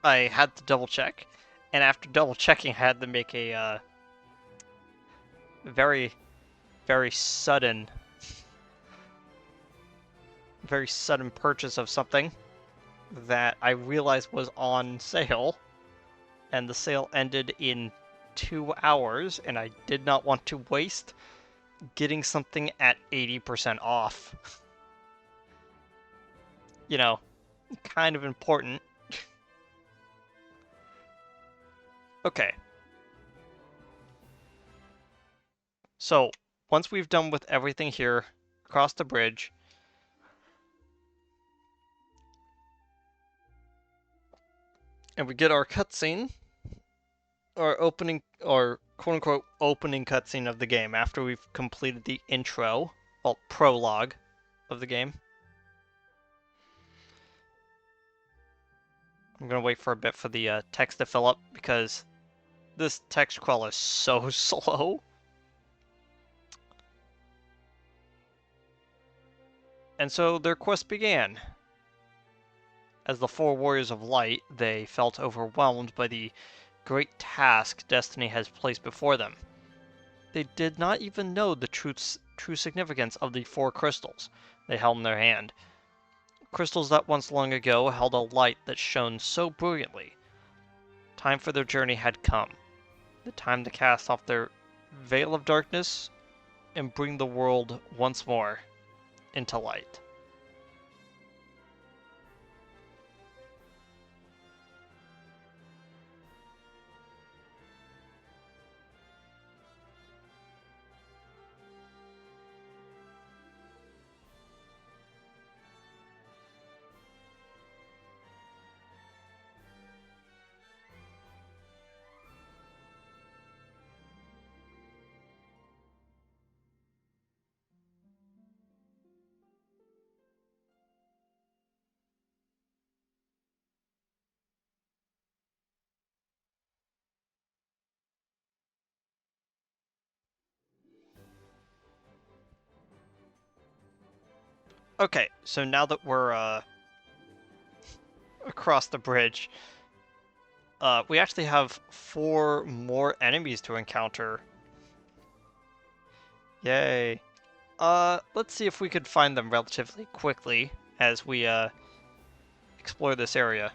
I had to double check, and after double checking, I had to make a very, very sudden, very sudden purchase of something that I realized was on sale, and the sale ended in 2 hours, and I did not want to waste getting something at 80% off. You know, kind of important. Okay, so once we've done with everything here, across the bridge, and we get our cutscene, our opening, or quote unquote opening cutscene of the game after we've completed the intro, well, prologue of the game. I'm gonna wait for a bit for the text to fill up because this text crawl is so slow. And so their quest began. As the four warriors of light, they felt overwhelmed by the great task destiny has placed before them. They did not even know the true significance of the four crystals they held in their hand. Crystals that once long ago held a light that shone so brilliantly. Time for their journey had come. The time to cast off their veil of darkness and bring the world once more into light. Okay, so now that we're across the bridge, we actually have 4 more enemies to encounter. Yay. Let's see if we could find them relatively quickly as we explore this area.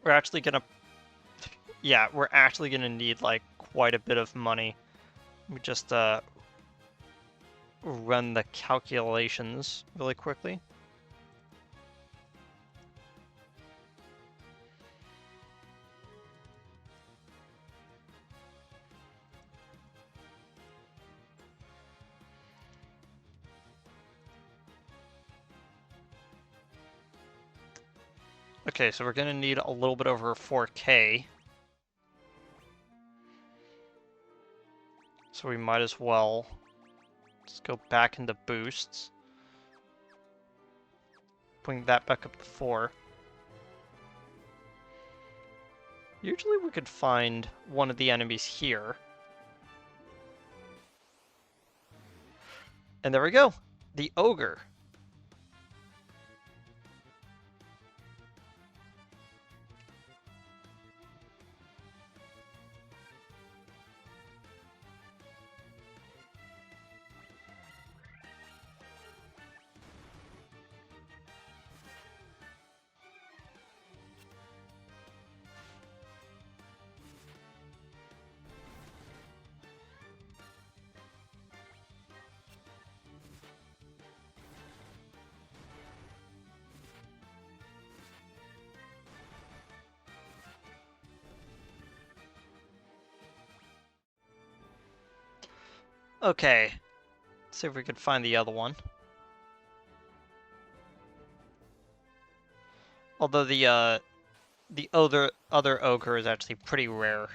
We're actually gonna, yeah, we're actually gonna need like quite a bit of money. We just run the calculations really quickly. Okay, so we're gonna need a little bit over 4K. So we might as well just go back into boosts. Bring that back up to 4. Usually we could find one of the enemies here. And there we go! The ogre. Okay, let's see if we could find the other one. Although the other ogre is actually pretty rare.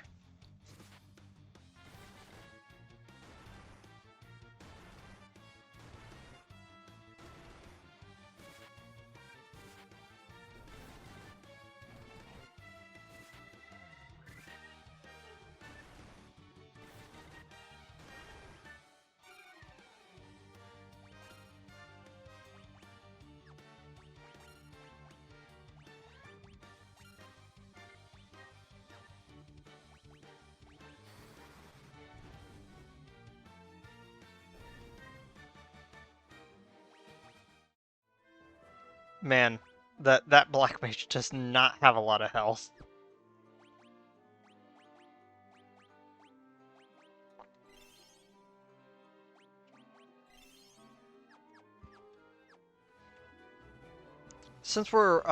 Man, that black mage does not have a lot of health. Since we're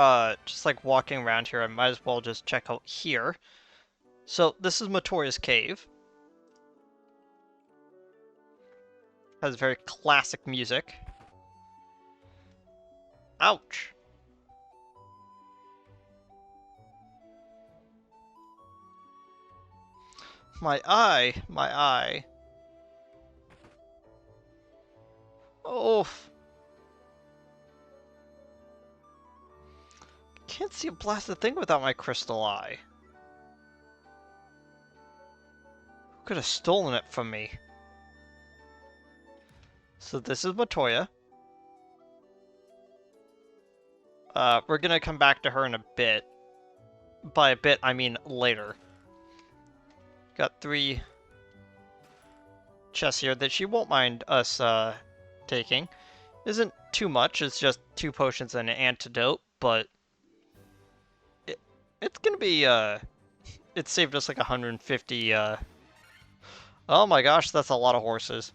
just like walking around here, I might as well just check out here. So this is Matoria's cave. Has very classic music. Ouch. My eye, my eye. Oh, can't see a blasted thing without my crystal eye. Who could have stolen it from me? So this is Matoya. We're gonna come back to her in a bit. By a bit, I mean later. Got 3 chests here that she won't mind us, taking. Isn't too much, it's just 2 potions and an antidote, but it's gonna be, it saved us like 150, oh my gosh, that's a lot of horses.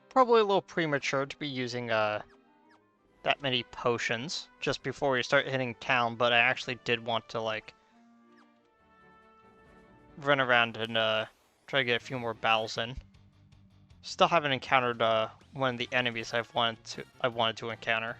Probably a little premature to be using, that many potions just before we start hitting town, but I actually did want to, like, run around and, try to get a few more battles in. Still haven't encountered, one of the enemies I wanted to encounter.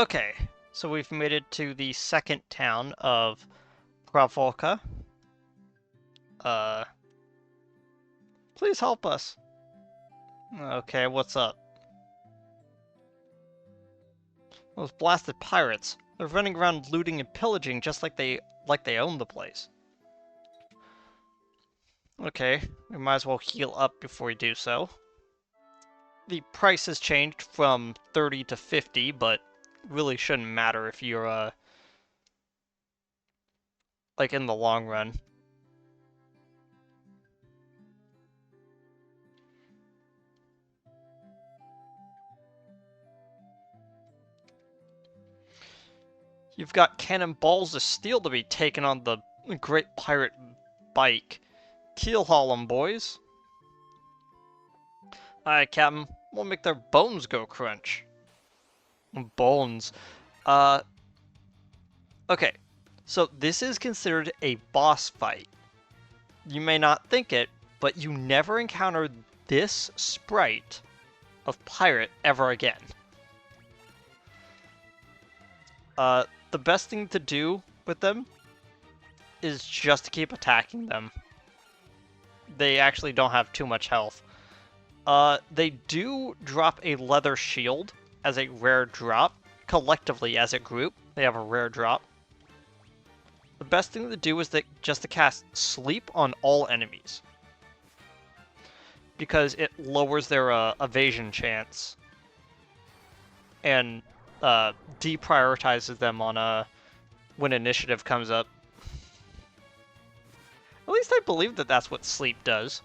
Okay, so we've made it to the second town of Pravolka. Uh, please help us. Okay, what's up? Those blasted pirates. They're running around looting and pillaging just like they own the place. Okay, we might as well heal up before we do so. The price has changed from 30 to 50, but really shouldn't matter if you're like in the long run. You've got cannonballs of steel to be taken on the Great Pirate Bike. Keel haul 'em, boys. Aye, Captain. We'll make their bones go crunch. Bones. Uh, okay. So this is considered a boss fight. You may not think it, but you never encounter this sprite of pirate ever again. The best thing to do with them is just to keep attacking them. They actually don't have too much health. They do drop a leather shield as a rare drop. Collectively, as a group, they have a rare drop. The best thing to do is just to cast Sleep on all enemies, because it lowers their evasion chance and deprioritizes them on when initiative comes up. At least I believe that that's what Sleep does.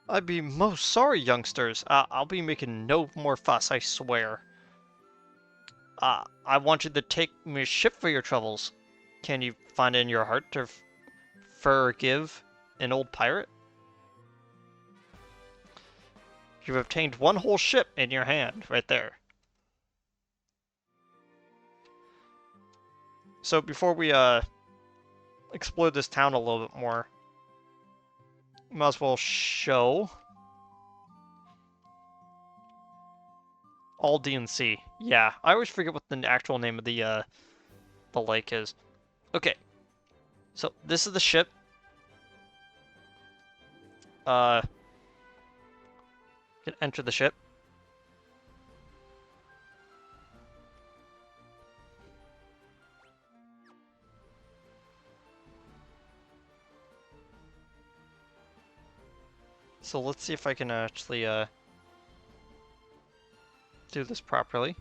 I'd be most sorry, youngsters. I'll be making no more fuss, I swear. I want you to take me a ship for your troubles. Can you find it in your heart to forgive an old pirate? You've obtained one whole ship in your hand, right there. So before we explore this town a little bit more, might as well show all DNC. Yeah, I always forget what the actual name of the lake is. Okay, so this is the ship. You can enter the ship. So let's see if I can actually do this properly.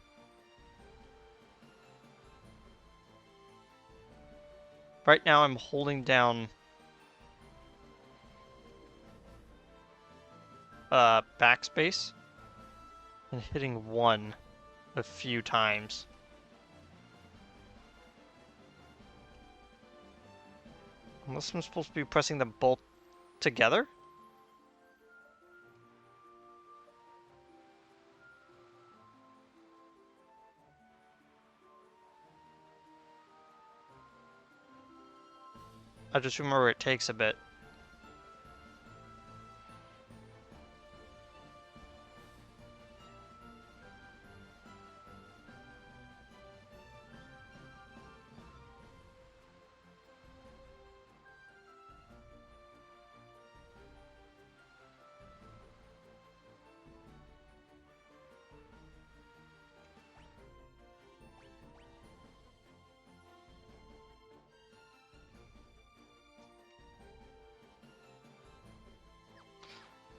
Right now I'm holding down backspace and hitting 1 a few times. Unless I'm supposed to be pressing them both together? I just remember it takes a bit.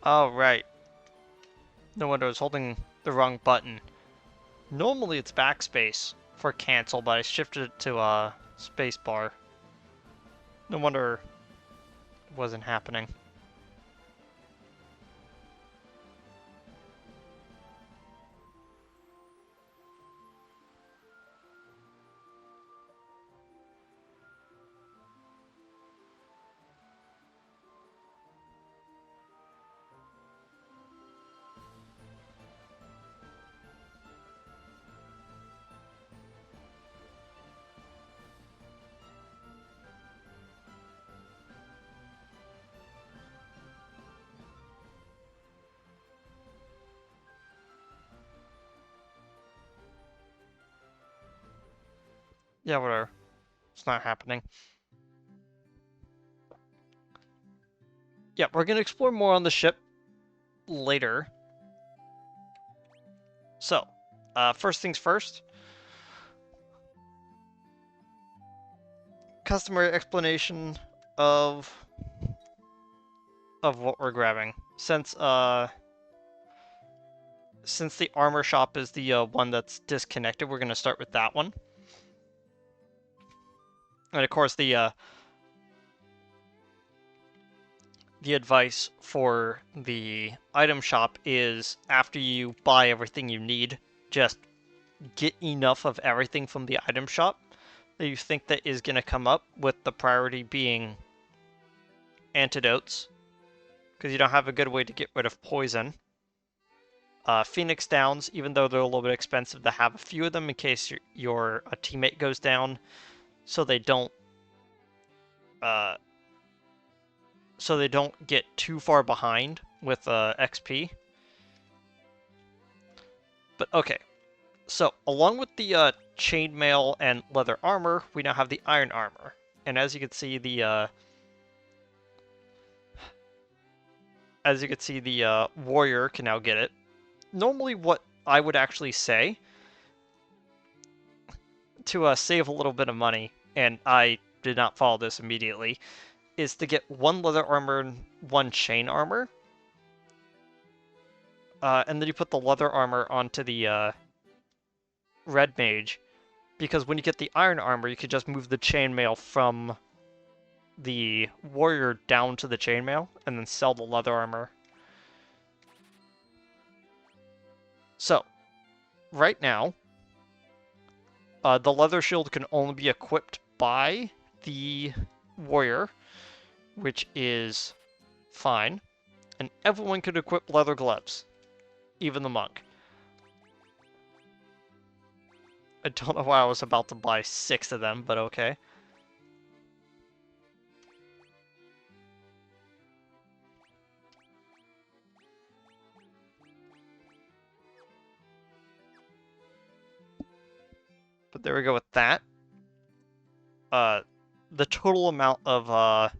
Oh, right. No wonder I was holding the wrong button. Normally it's backspace for cancel, but I shifted it to spacebar. No wonder it wasn't happening. Yeah, whatever. It's not happening. Yeah, we're gonna explore more on the ship later. So, first things first. Customary explanation of what we're grabbing. Since the armor shop is the one that's disconnected, we're gonna start with that one. And of course, the advice for the item shop is after you buy everything you need, just get enough of everything from the item shop that you think that is going to come up, with the priority being antidotes, because you don't have a good way to get rid of poison. Phoenix Downs, even though they're a little bit expensive, to have a few of them in case your a teammate goes down, so they don't uh, get too far behind with XP. But okay, so along with the chainmail and leather armor, we now have the iron armor, and as you can see, the warrior can now get it. Normally, what I would actually say to save a little bit of money, and I did not follow this immediately, is to get one leather armor and one chain armor. And then you put the leather armor onto the red mage, because when you get the iron armor, you can just move the chainmail from the warrior down to the chainmail, and then sell the leather armor. So, right now, the leather shield can only be equipped by the warrior, which is fine. And everyone could equip leather gloves, even the monk. I don't know why I was about to buy 6 of them, but okay. But there we go with that. The total amount of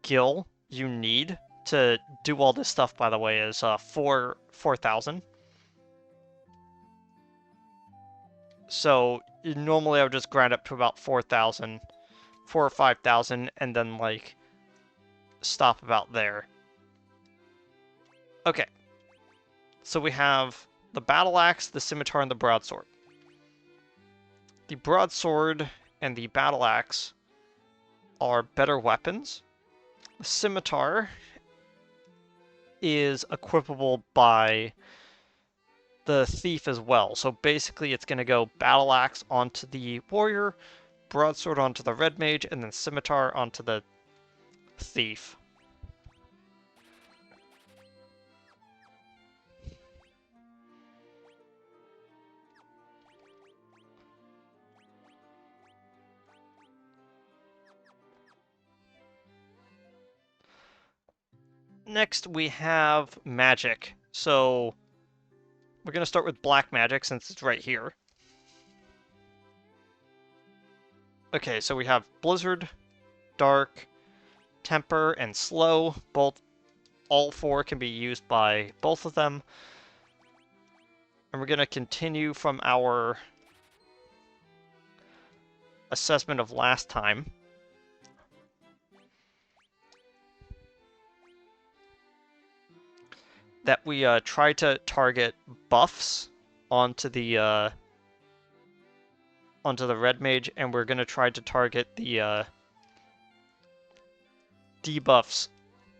gil you need to do all this stuff, by the way, is 4,000. So normally I would just grind up to about 4,000, 4 or 5,000, and then like stop about there. Okay. So we have the battle axe, the scimitar, and the broadsword. The broadsword and the battle axe are better weapons. The scimitar is equipable by the thief as well. So basically it's going to go battle axe onto the warrior, broadsword onto the red mage, and then scimitar onto the thief. Next we have magic. So we're going to start with black magic since it's right here. Okay, so we have blizzard, dark, temper, and slow. All 4 can be used by both of them. And we're going to continue from our assessment of last time. That we try to target buffs onto the red mage, and we're going to try to target the debuffs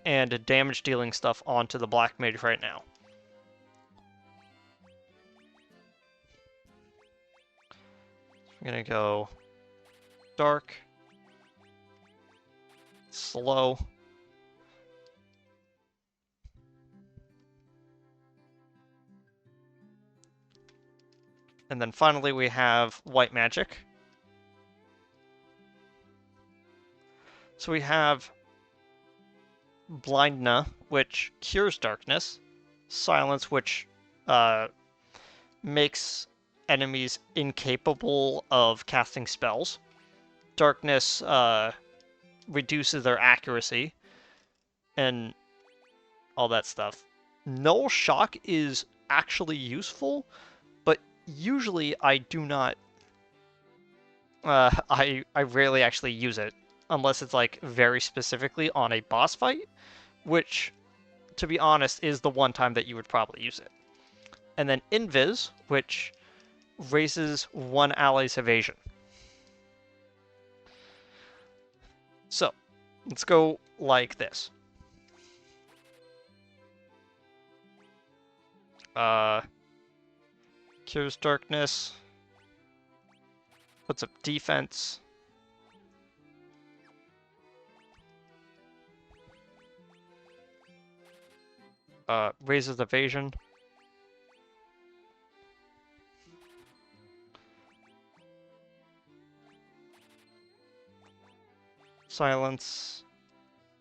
and damage dealing stuff onto the Black Mage right now. I'm gonna go dark, slow, and then finally we have white magic. So we have Blindna, which cures darkness, silence, which makes enemies incapable of casting spells, darkness reduces their accuracy, and all that stuff. Null shock is actually useful, but usually I do not. I rarely actually use it unless it's like very specifically on a boss fight, which, to be honest, is the one time that you would probably use it. And then Invis, which raises one ally's evasion. So, let's go like this. Cures darkness, puts up defense, raises evasion, silence,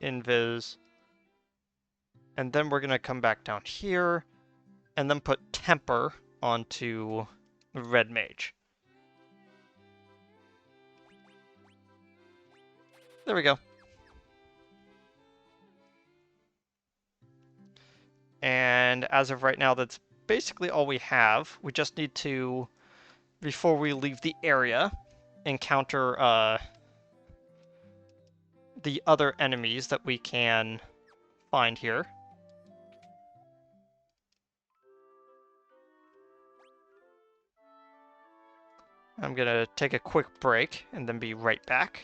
invis, and then we're gonna come back down here, and then put temper onto red mage. There we go. And as of right now, that's basically all we have. We just need to, before we leave the area, encounter the other enemies that we can find here. I'm gonna take a quick break and then be right back.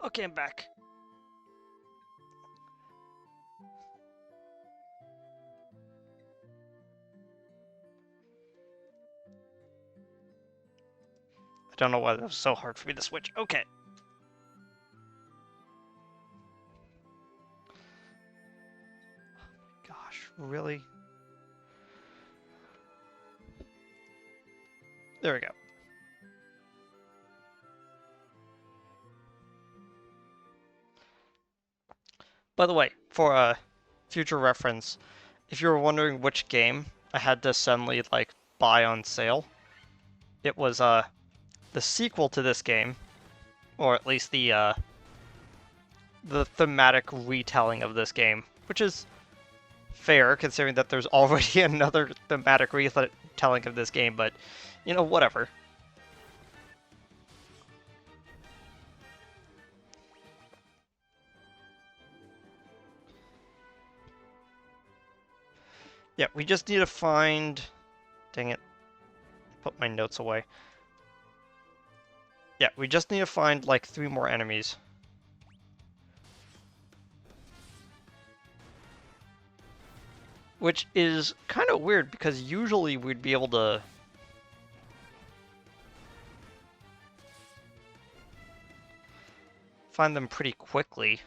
Okay, I'm back. I don't know why that was so hard for me to switch. Okay. Gosh, really? There we go. By the way, for future reference, if you were wondering which game I had to suddenly like buy on sale, it was the sequel to this game, or at least the thematic retelling of this game, which is fair considering that there's already another thematic retelling of this game, but you know, whatever. Yeah, we just need to find... Dang it. Put my notes away. Yeah, we just need to find like 3 more enemies. Which is kind of weird because usually we'd be able to find them pretty quickly.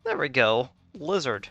There we go. Lizard.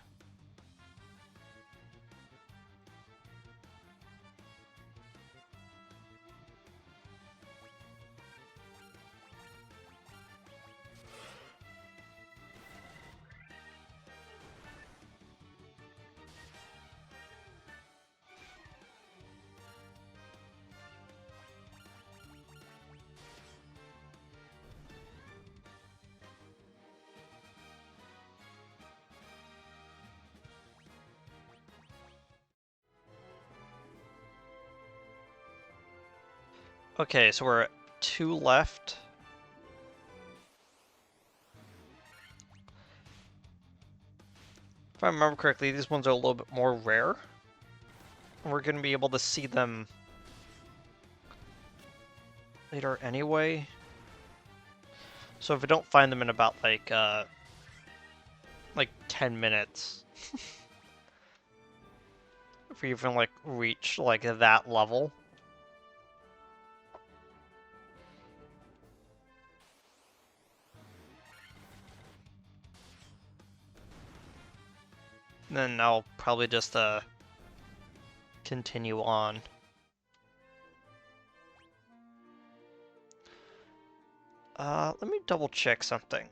Okay, so we're at 2 left. If I remember correctly, these ones are a little bit more rare. We're going to be able to see them later anyway. So if we don't find them in about like 10 minutes, if we even like reach like that level, then I'll probably just continue on. Let me double check something.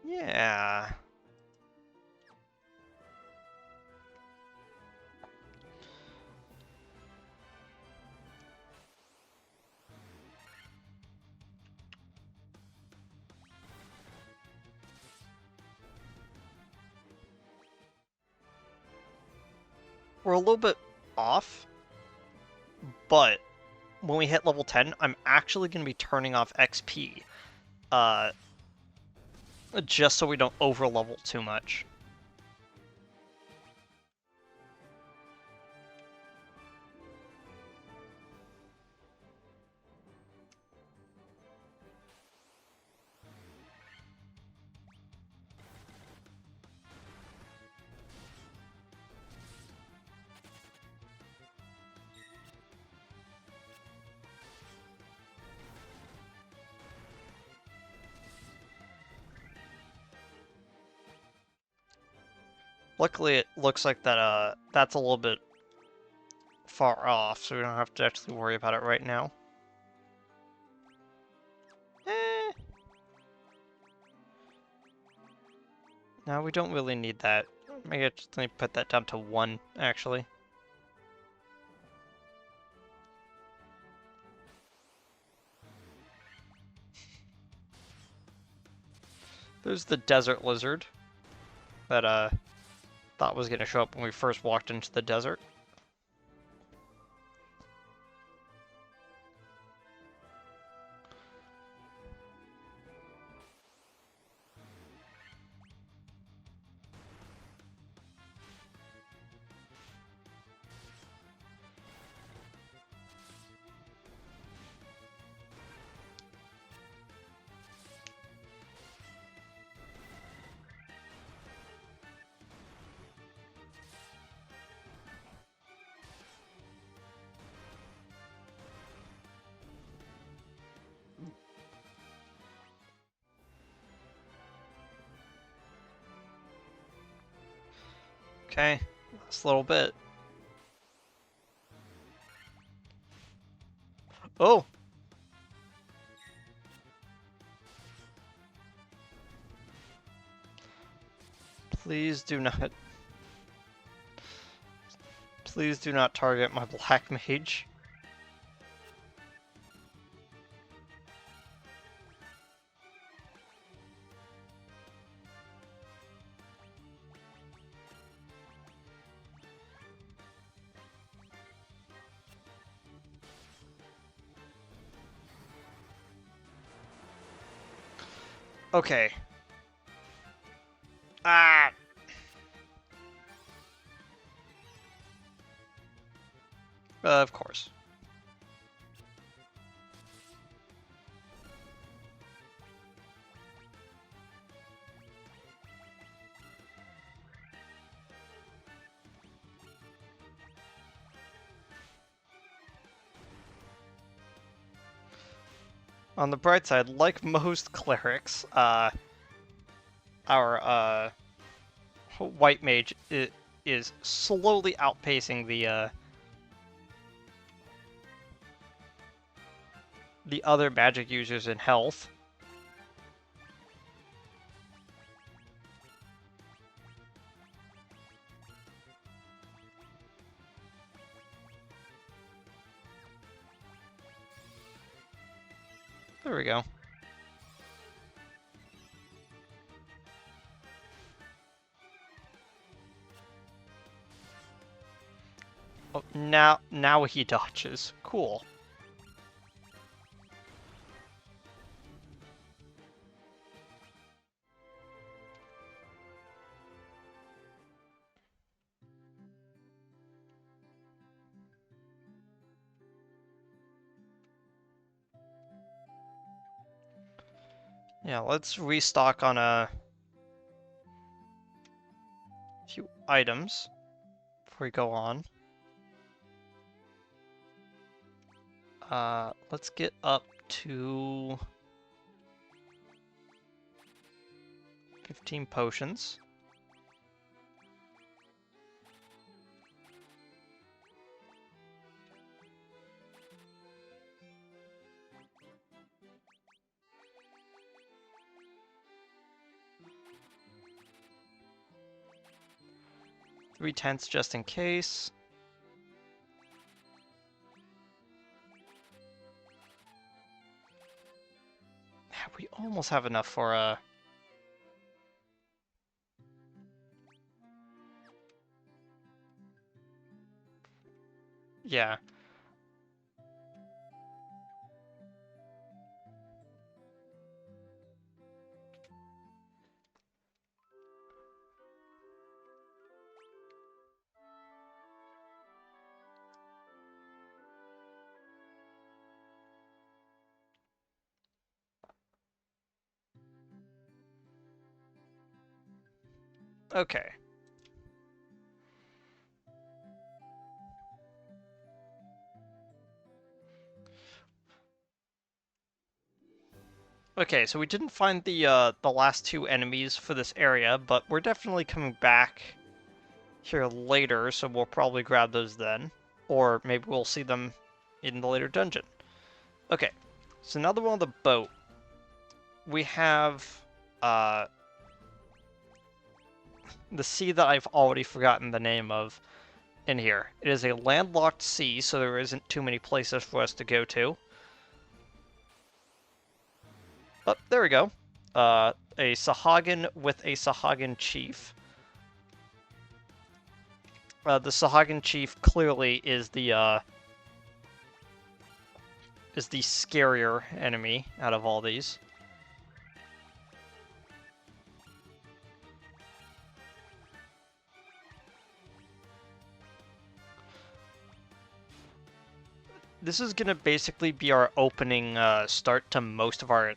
Yeah. We're a little bit off, but when we hit level 10, I'm actually going to be turning off XP. Just so we don't over-level too much. Luckily, it looks like that that's a little bit far off, so we don't have to actually worry about it right now. Eh. No, we don't really need that. Maybe let me put that down to 1, actually. There's the desert lizard that thought was going to show up when we first walked into the desert. Okay, last little bit. Oh! Please do not... Please do not target my black mage. Okay. Ah! Of course. On the bright side, like most clerics, our white mage is slowly outpacing the other magic users in health. There we go. Oh, now he dodges. Cool. Yeah, let's restock on a few items before we go on. Let's get up to 15 potions. Three tenths just in case. We almost have enough for yeah. Okay. Okay, so we didn't find the last two enemies for this area, but we're definitely coming back here later, so we'll probably grab those then. Or maybe we'll see them in the later dungeon. Okay, so now that we're on the boat, we have the sea that I've already forgotten the name of in here. It is a landlocked sea, so there isn't too many places for us to go to. Oh, there we go. A Sahagin with a Sahagin chief. The Sahagin Chief clearly is the scarier enemy out of all these. This is gonna basically be our opening start to most of our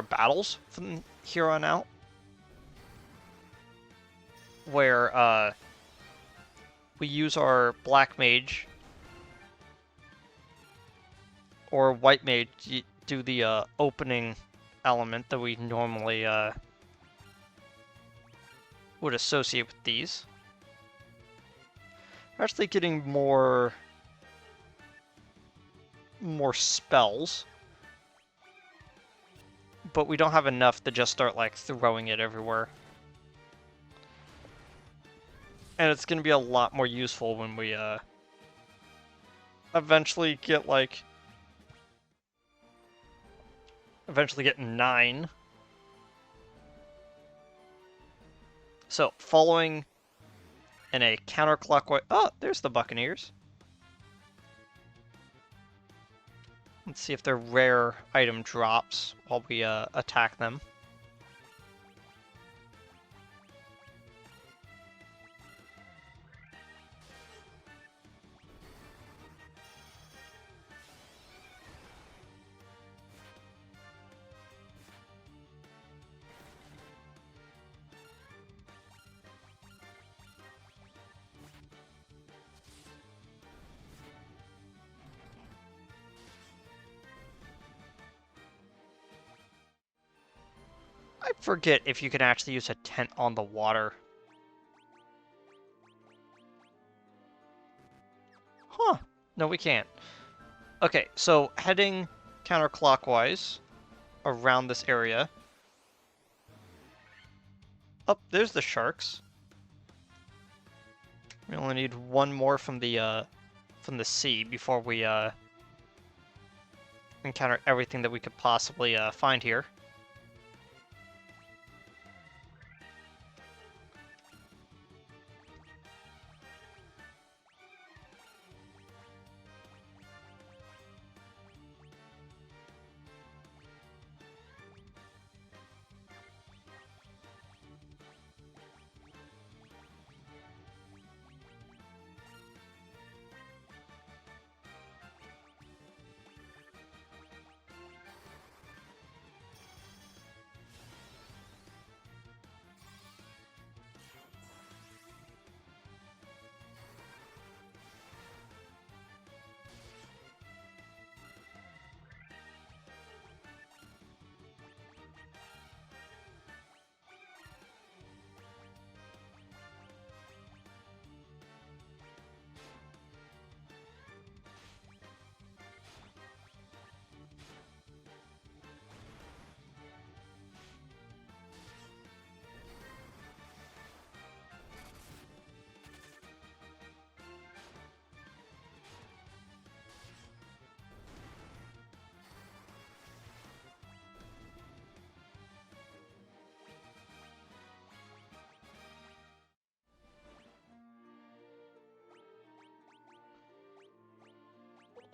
battles from here on out, where we use our black mage or white mage to do the opening element that we normally would associate with these. We're actually getting more spells, but we don't have enough to just start like throwing it everywhere. And it's gonna be a lot more useful when we eventually get 9. So following in a counterclockwise. Oh, there's the Buccaneers. Let's see if their rare item drops while we attack them. I forget if you can actually use a tent on the water. Huh. No, we can't. Okay, so heading counterclockwise around this area. Oh, there's the sharks. We only need one more from the sea before we encounter everything that we could possibly find here.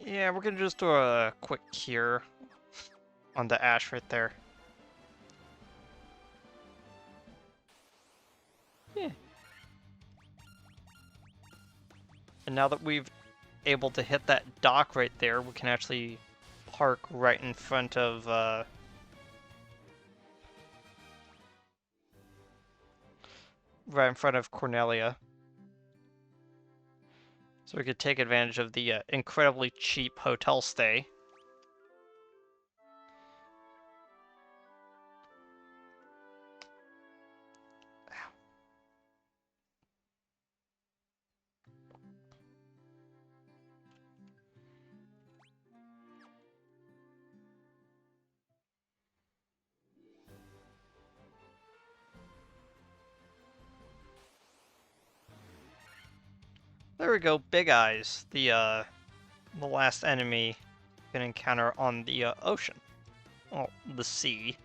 Yeah, we're gonna just do a quick cure on the ash right there. Yeah. And now that we've able to hit that dock right there, we can actually park right in front of Cornelia. So we could take advantage of the incredibly cheap hotel stay. There we go, Big Eyes, the last enemy you can encounter on the ocean. Well, the sea.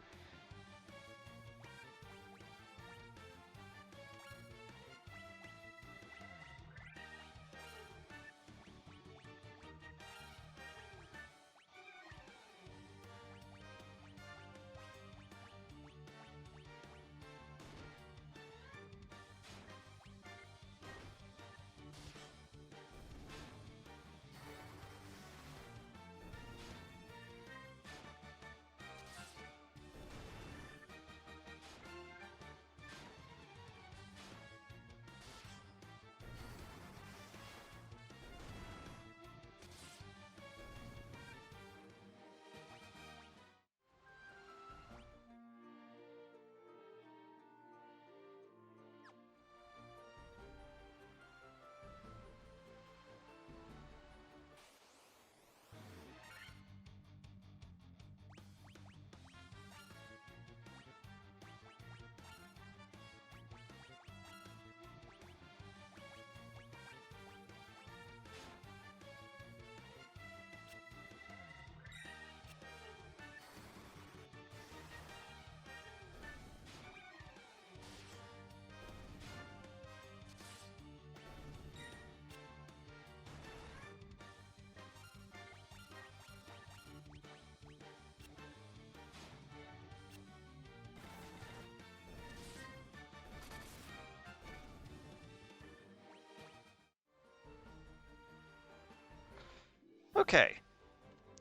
Okay,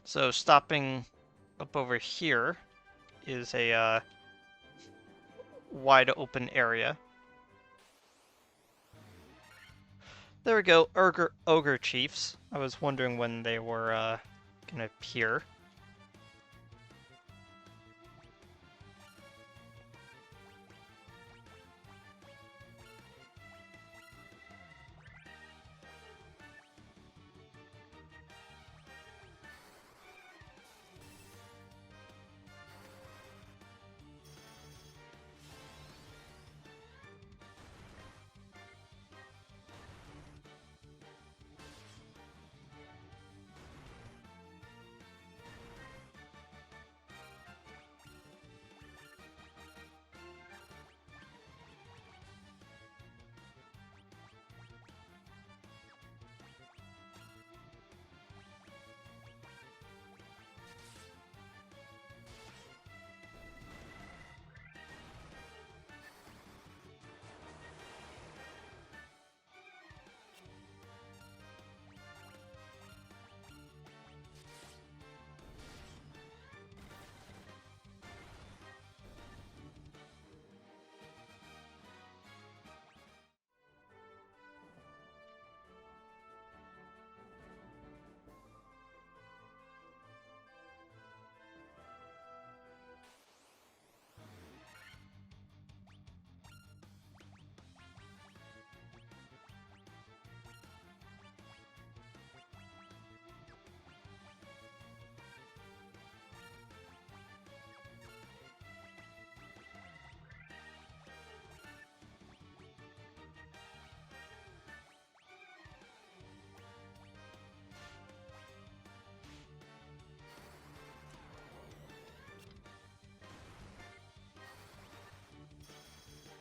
so stopping up over here is a wide open area. There we go, ogre chiefs. I was wondering when they were gonna appear.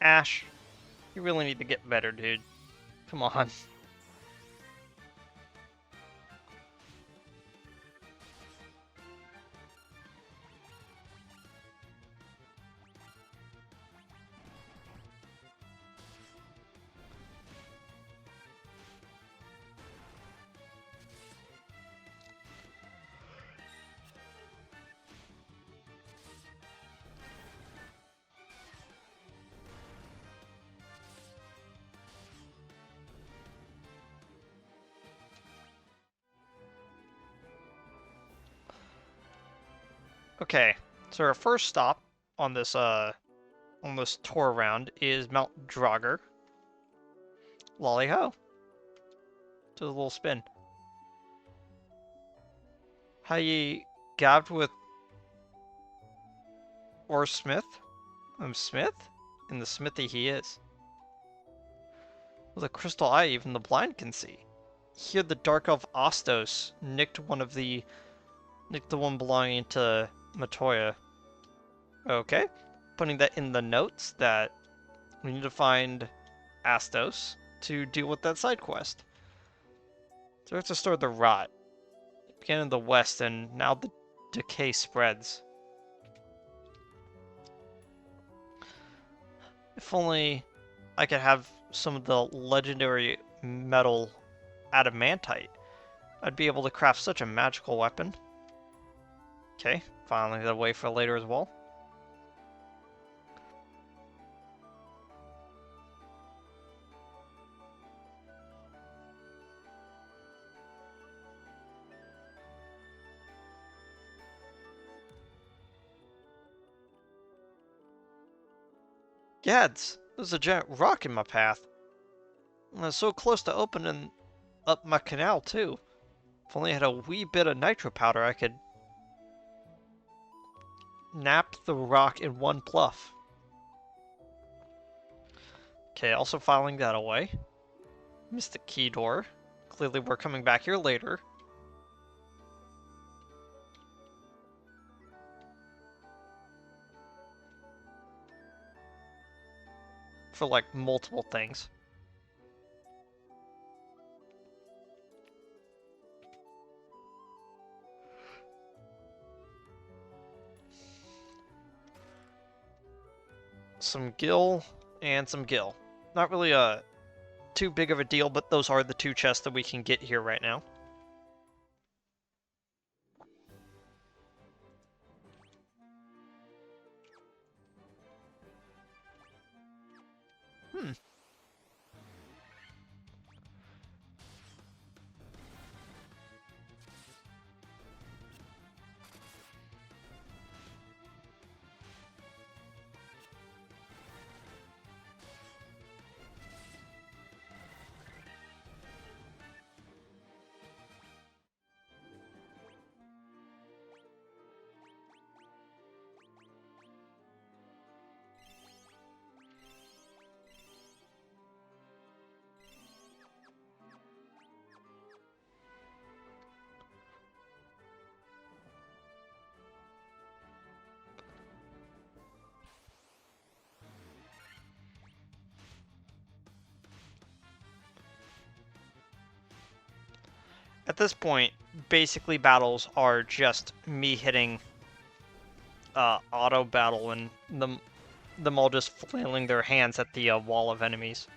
Ash, you really need to get better, dude. Come on. Okay, so our first stop on this tour round is Mount Draugr. Lolly ho. Do a little spin. How ye gabbed with or Smith? Smith? In the smithy he is. With a crystal eye even the blind can see. Here the dark elf Ostos nicked the one belonging to Matoya. Okay. Putting that in the notes that we need to find Astos to deal with that side quest. So we have to store the rot. It began in the west and now the decay spreads. If only I could have some of the legendary metal adamantite, I'd be able to craft such a magical weapon. Okay, finally the way for later as well. Gads, there's a giant rock in my path. And it's so close to opening up my canal too. If only I had a wee bit of nitro powder, I could nap the rock in one pluff. Okay, also filing that away. Missed the key door. Clearly we're coming back here later. For like multiple things. Some gill and some gill. Not really too big of a deal, but those are the two chests that we can get here right now. At this point, basically battles are just me hitting auto battle and them all just flailing their hands at the wall of enemies.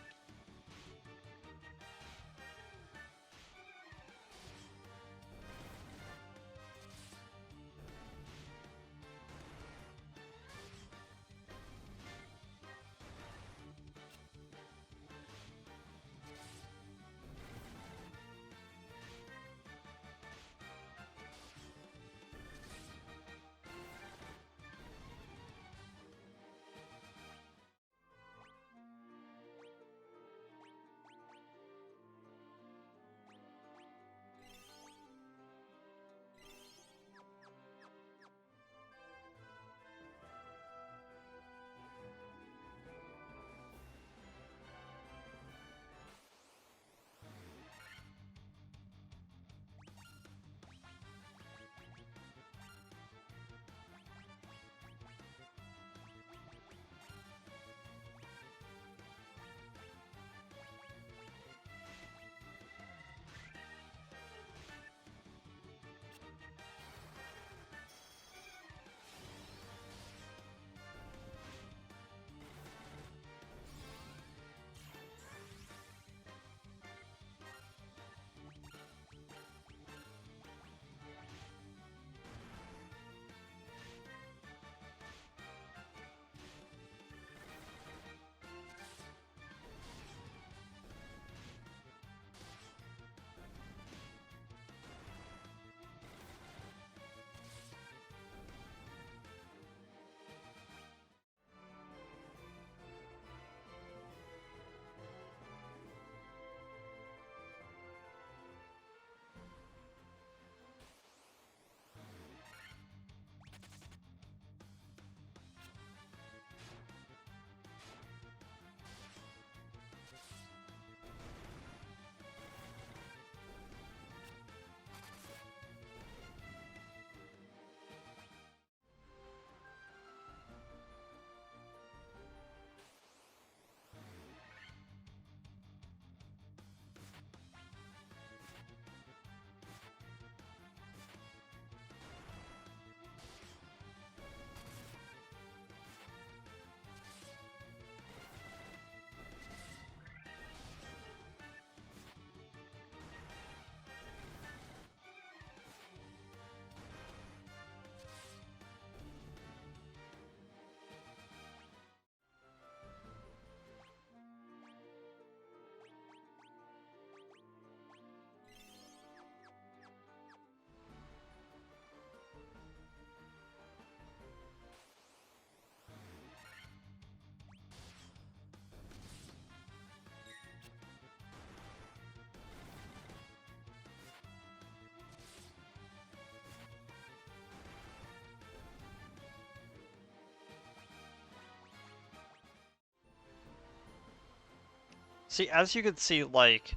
See, as you can see, like,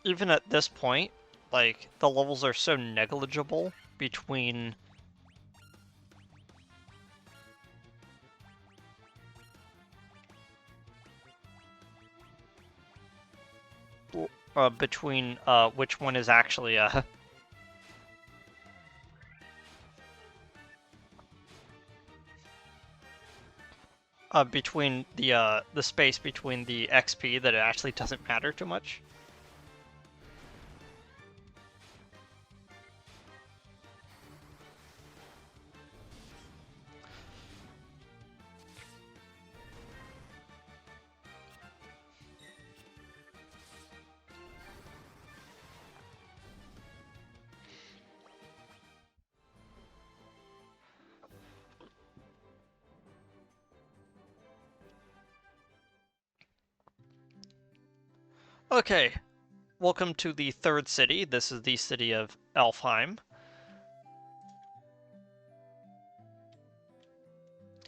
even at this point, like, the levels are so negligible between... between, which one is actually, between the space between the XP that it actually doesn't matter too much. Okay, welcome to the third city. This is the city of Elfheim.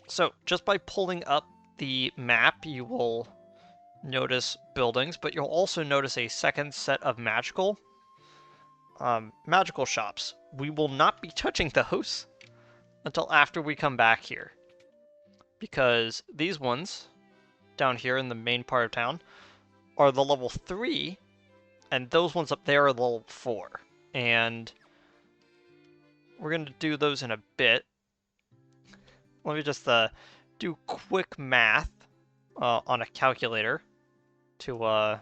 So, just by pulling up the map, you will notice buildings, but you'll also notice a second set of magical shops. We will not be touching those until after we come back here, because these ones down here in the main part of town are the level 3 And those ones up there are level 4. And we're going to do those in a bit. Let me just do quick math on a calculator to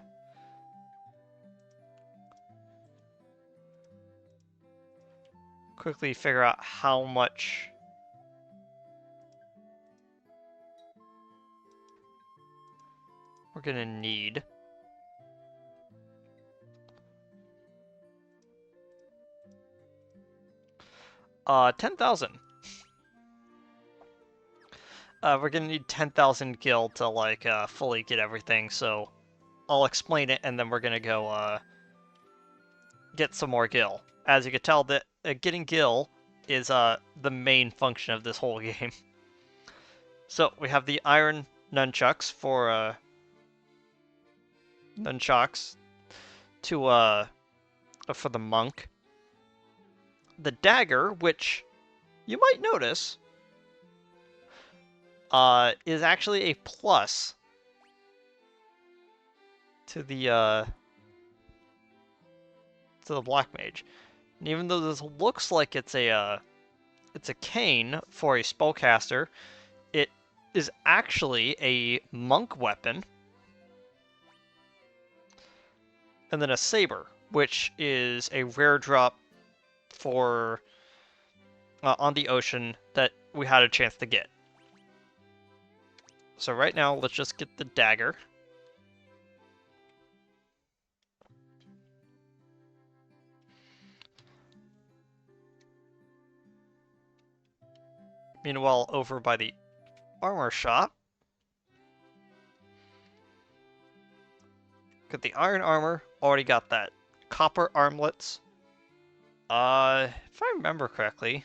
quickly figure out how much we're going to need. 10,000. We're gonna need 10,000 gil to like fully get everything, so I'll explain it and then we're gonna go get some more gil. As you can tell, that getting gil is the main function of this whole game. So we have the iron nunchucks for nunchucks to for the monk. The dagger, which you might notice, is actually a plus to the black mage. And even though this looks like it's a cane for a spellcaster, it is actually a monk weapon. And then a saber, which is a rare drop for on the ocean that we had a chance to get. So right now, let's just get the dagger. Meanwhile, over by the armor shop, got the iron armor, already got that. Copper armlets. If I remember correctly,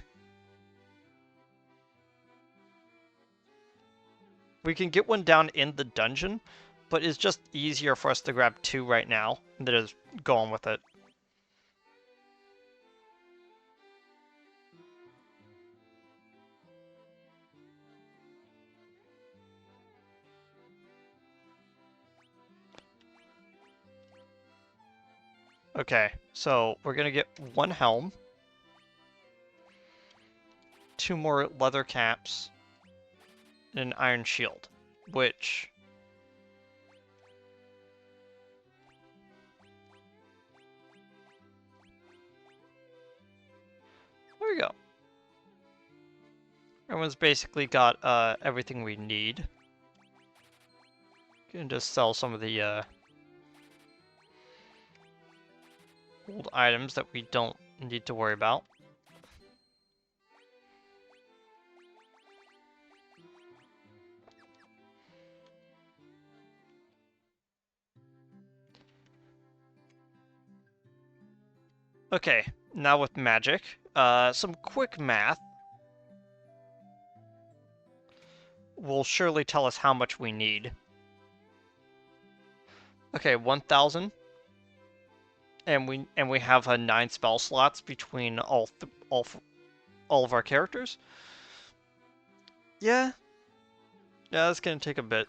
we can get one down in the dungeon, but it's just easier for us to grab 2 right now than just go on with it. Okay, so we're gonna get 1 helm, 2 more leather caps, and an iron shield, which... There we go. Everyone's basically got everything we need. Can just sell some of the old items that we don't need to worry about. Okay, now with magic, some quick math will surely tell us how much we need. Okay, 1,000, and we have 9 spell slots between all of our characters. Yeah, that's gonna take a bit.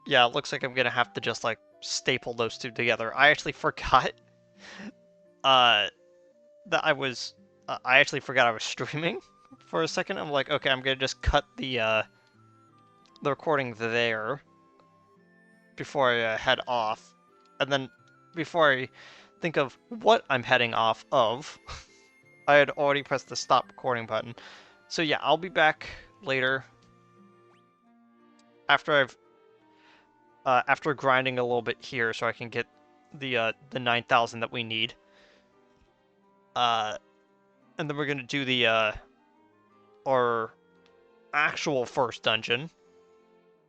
Yeah, it looks like I'm gonna have to just like staple those 2 together. I actually forgot that I actually forgot I was streaming for a second. I'm like, okay, I'm gonna just cut the recording there before I head off, and then before I think of what I'm heading off of, I had already pressed the stop recording button. So yeah, I'll be back later after I've after grinding a little bit here, so I can get the 9,000 that we need. And then we're gonna do the our actual first dungeon,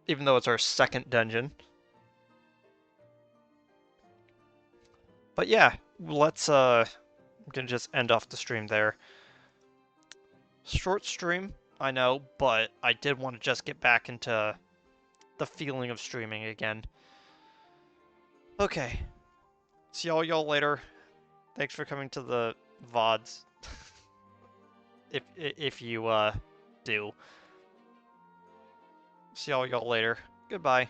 even though it's our second dungeon. But yeah, let's I'm gonna just end off the stream there. Short stream, I know, but I did want to just get back into the feeling of streaming again. Okay. See all y'all later. Thanks for coming to the VODs if you do. See all y'all later. Goodbye.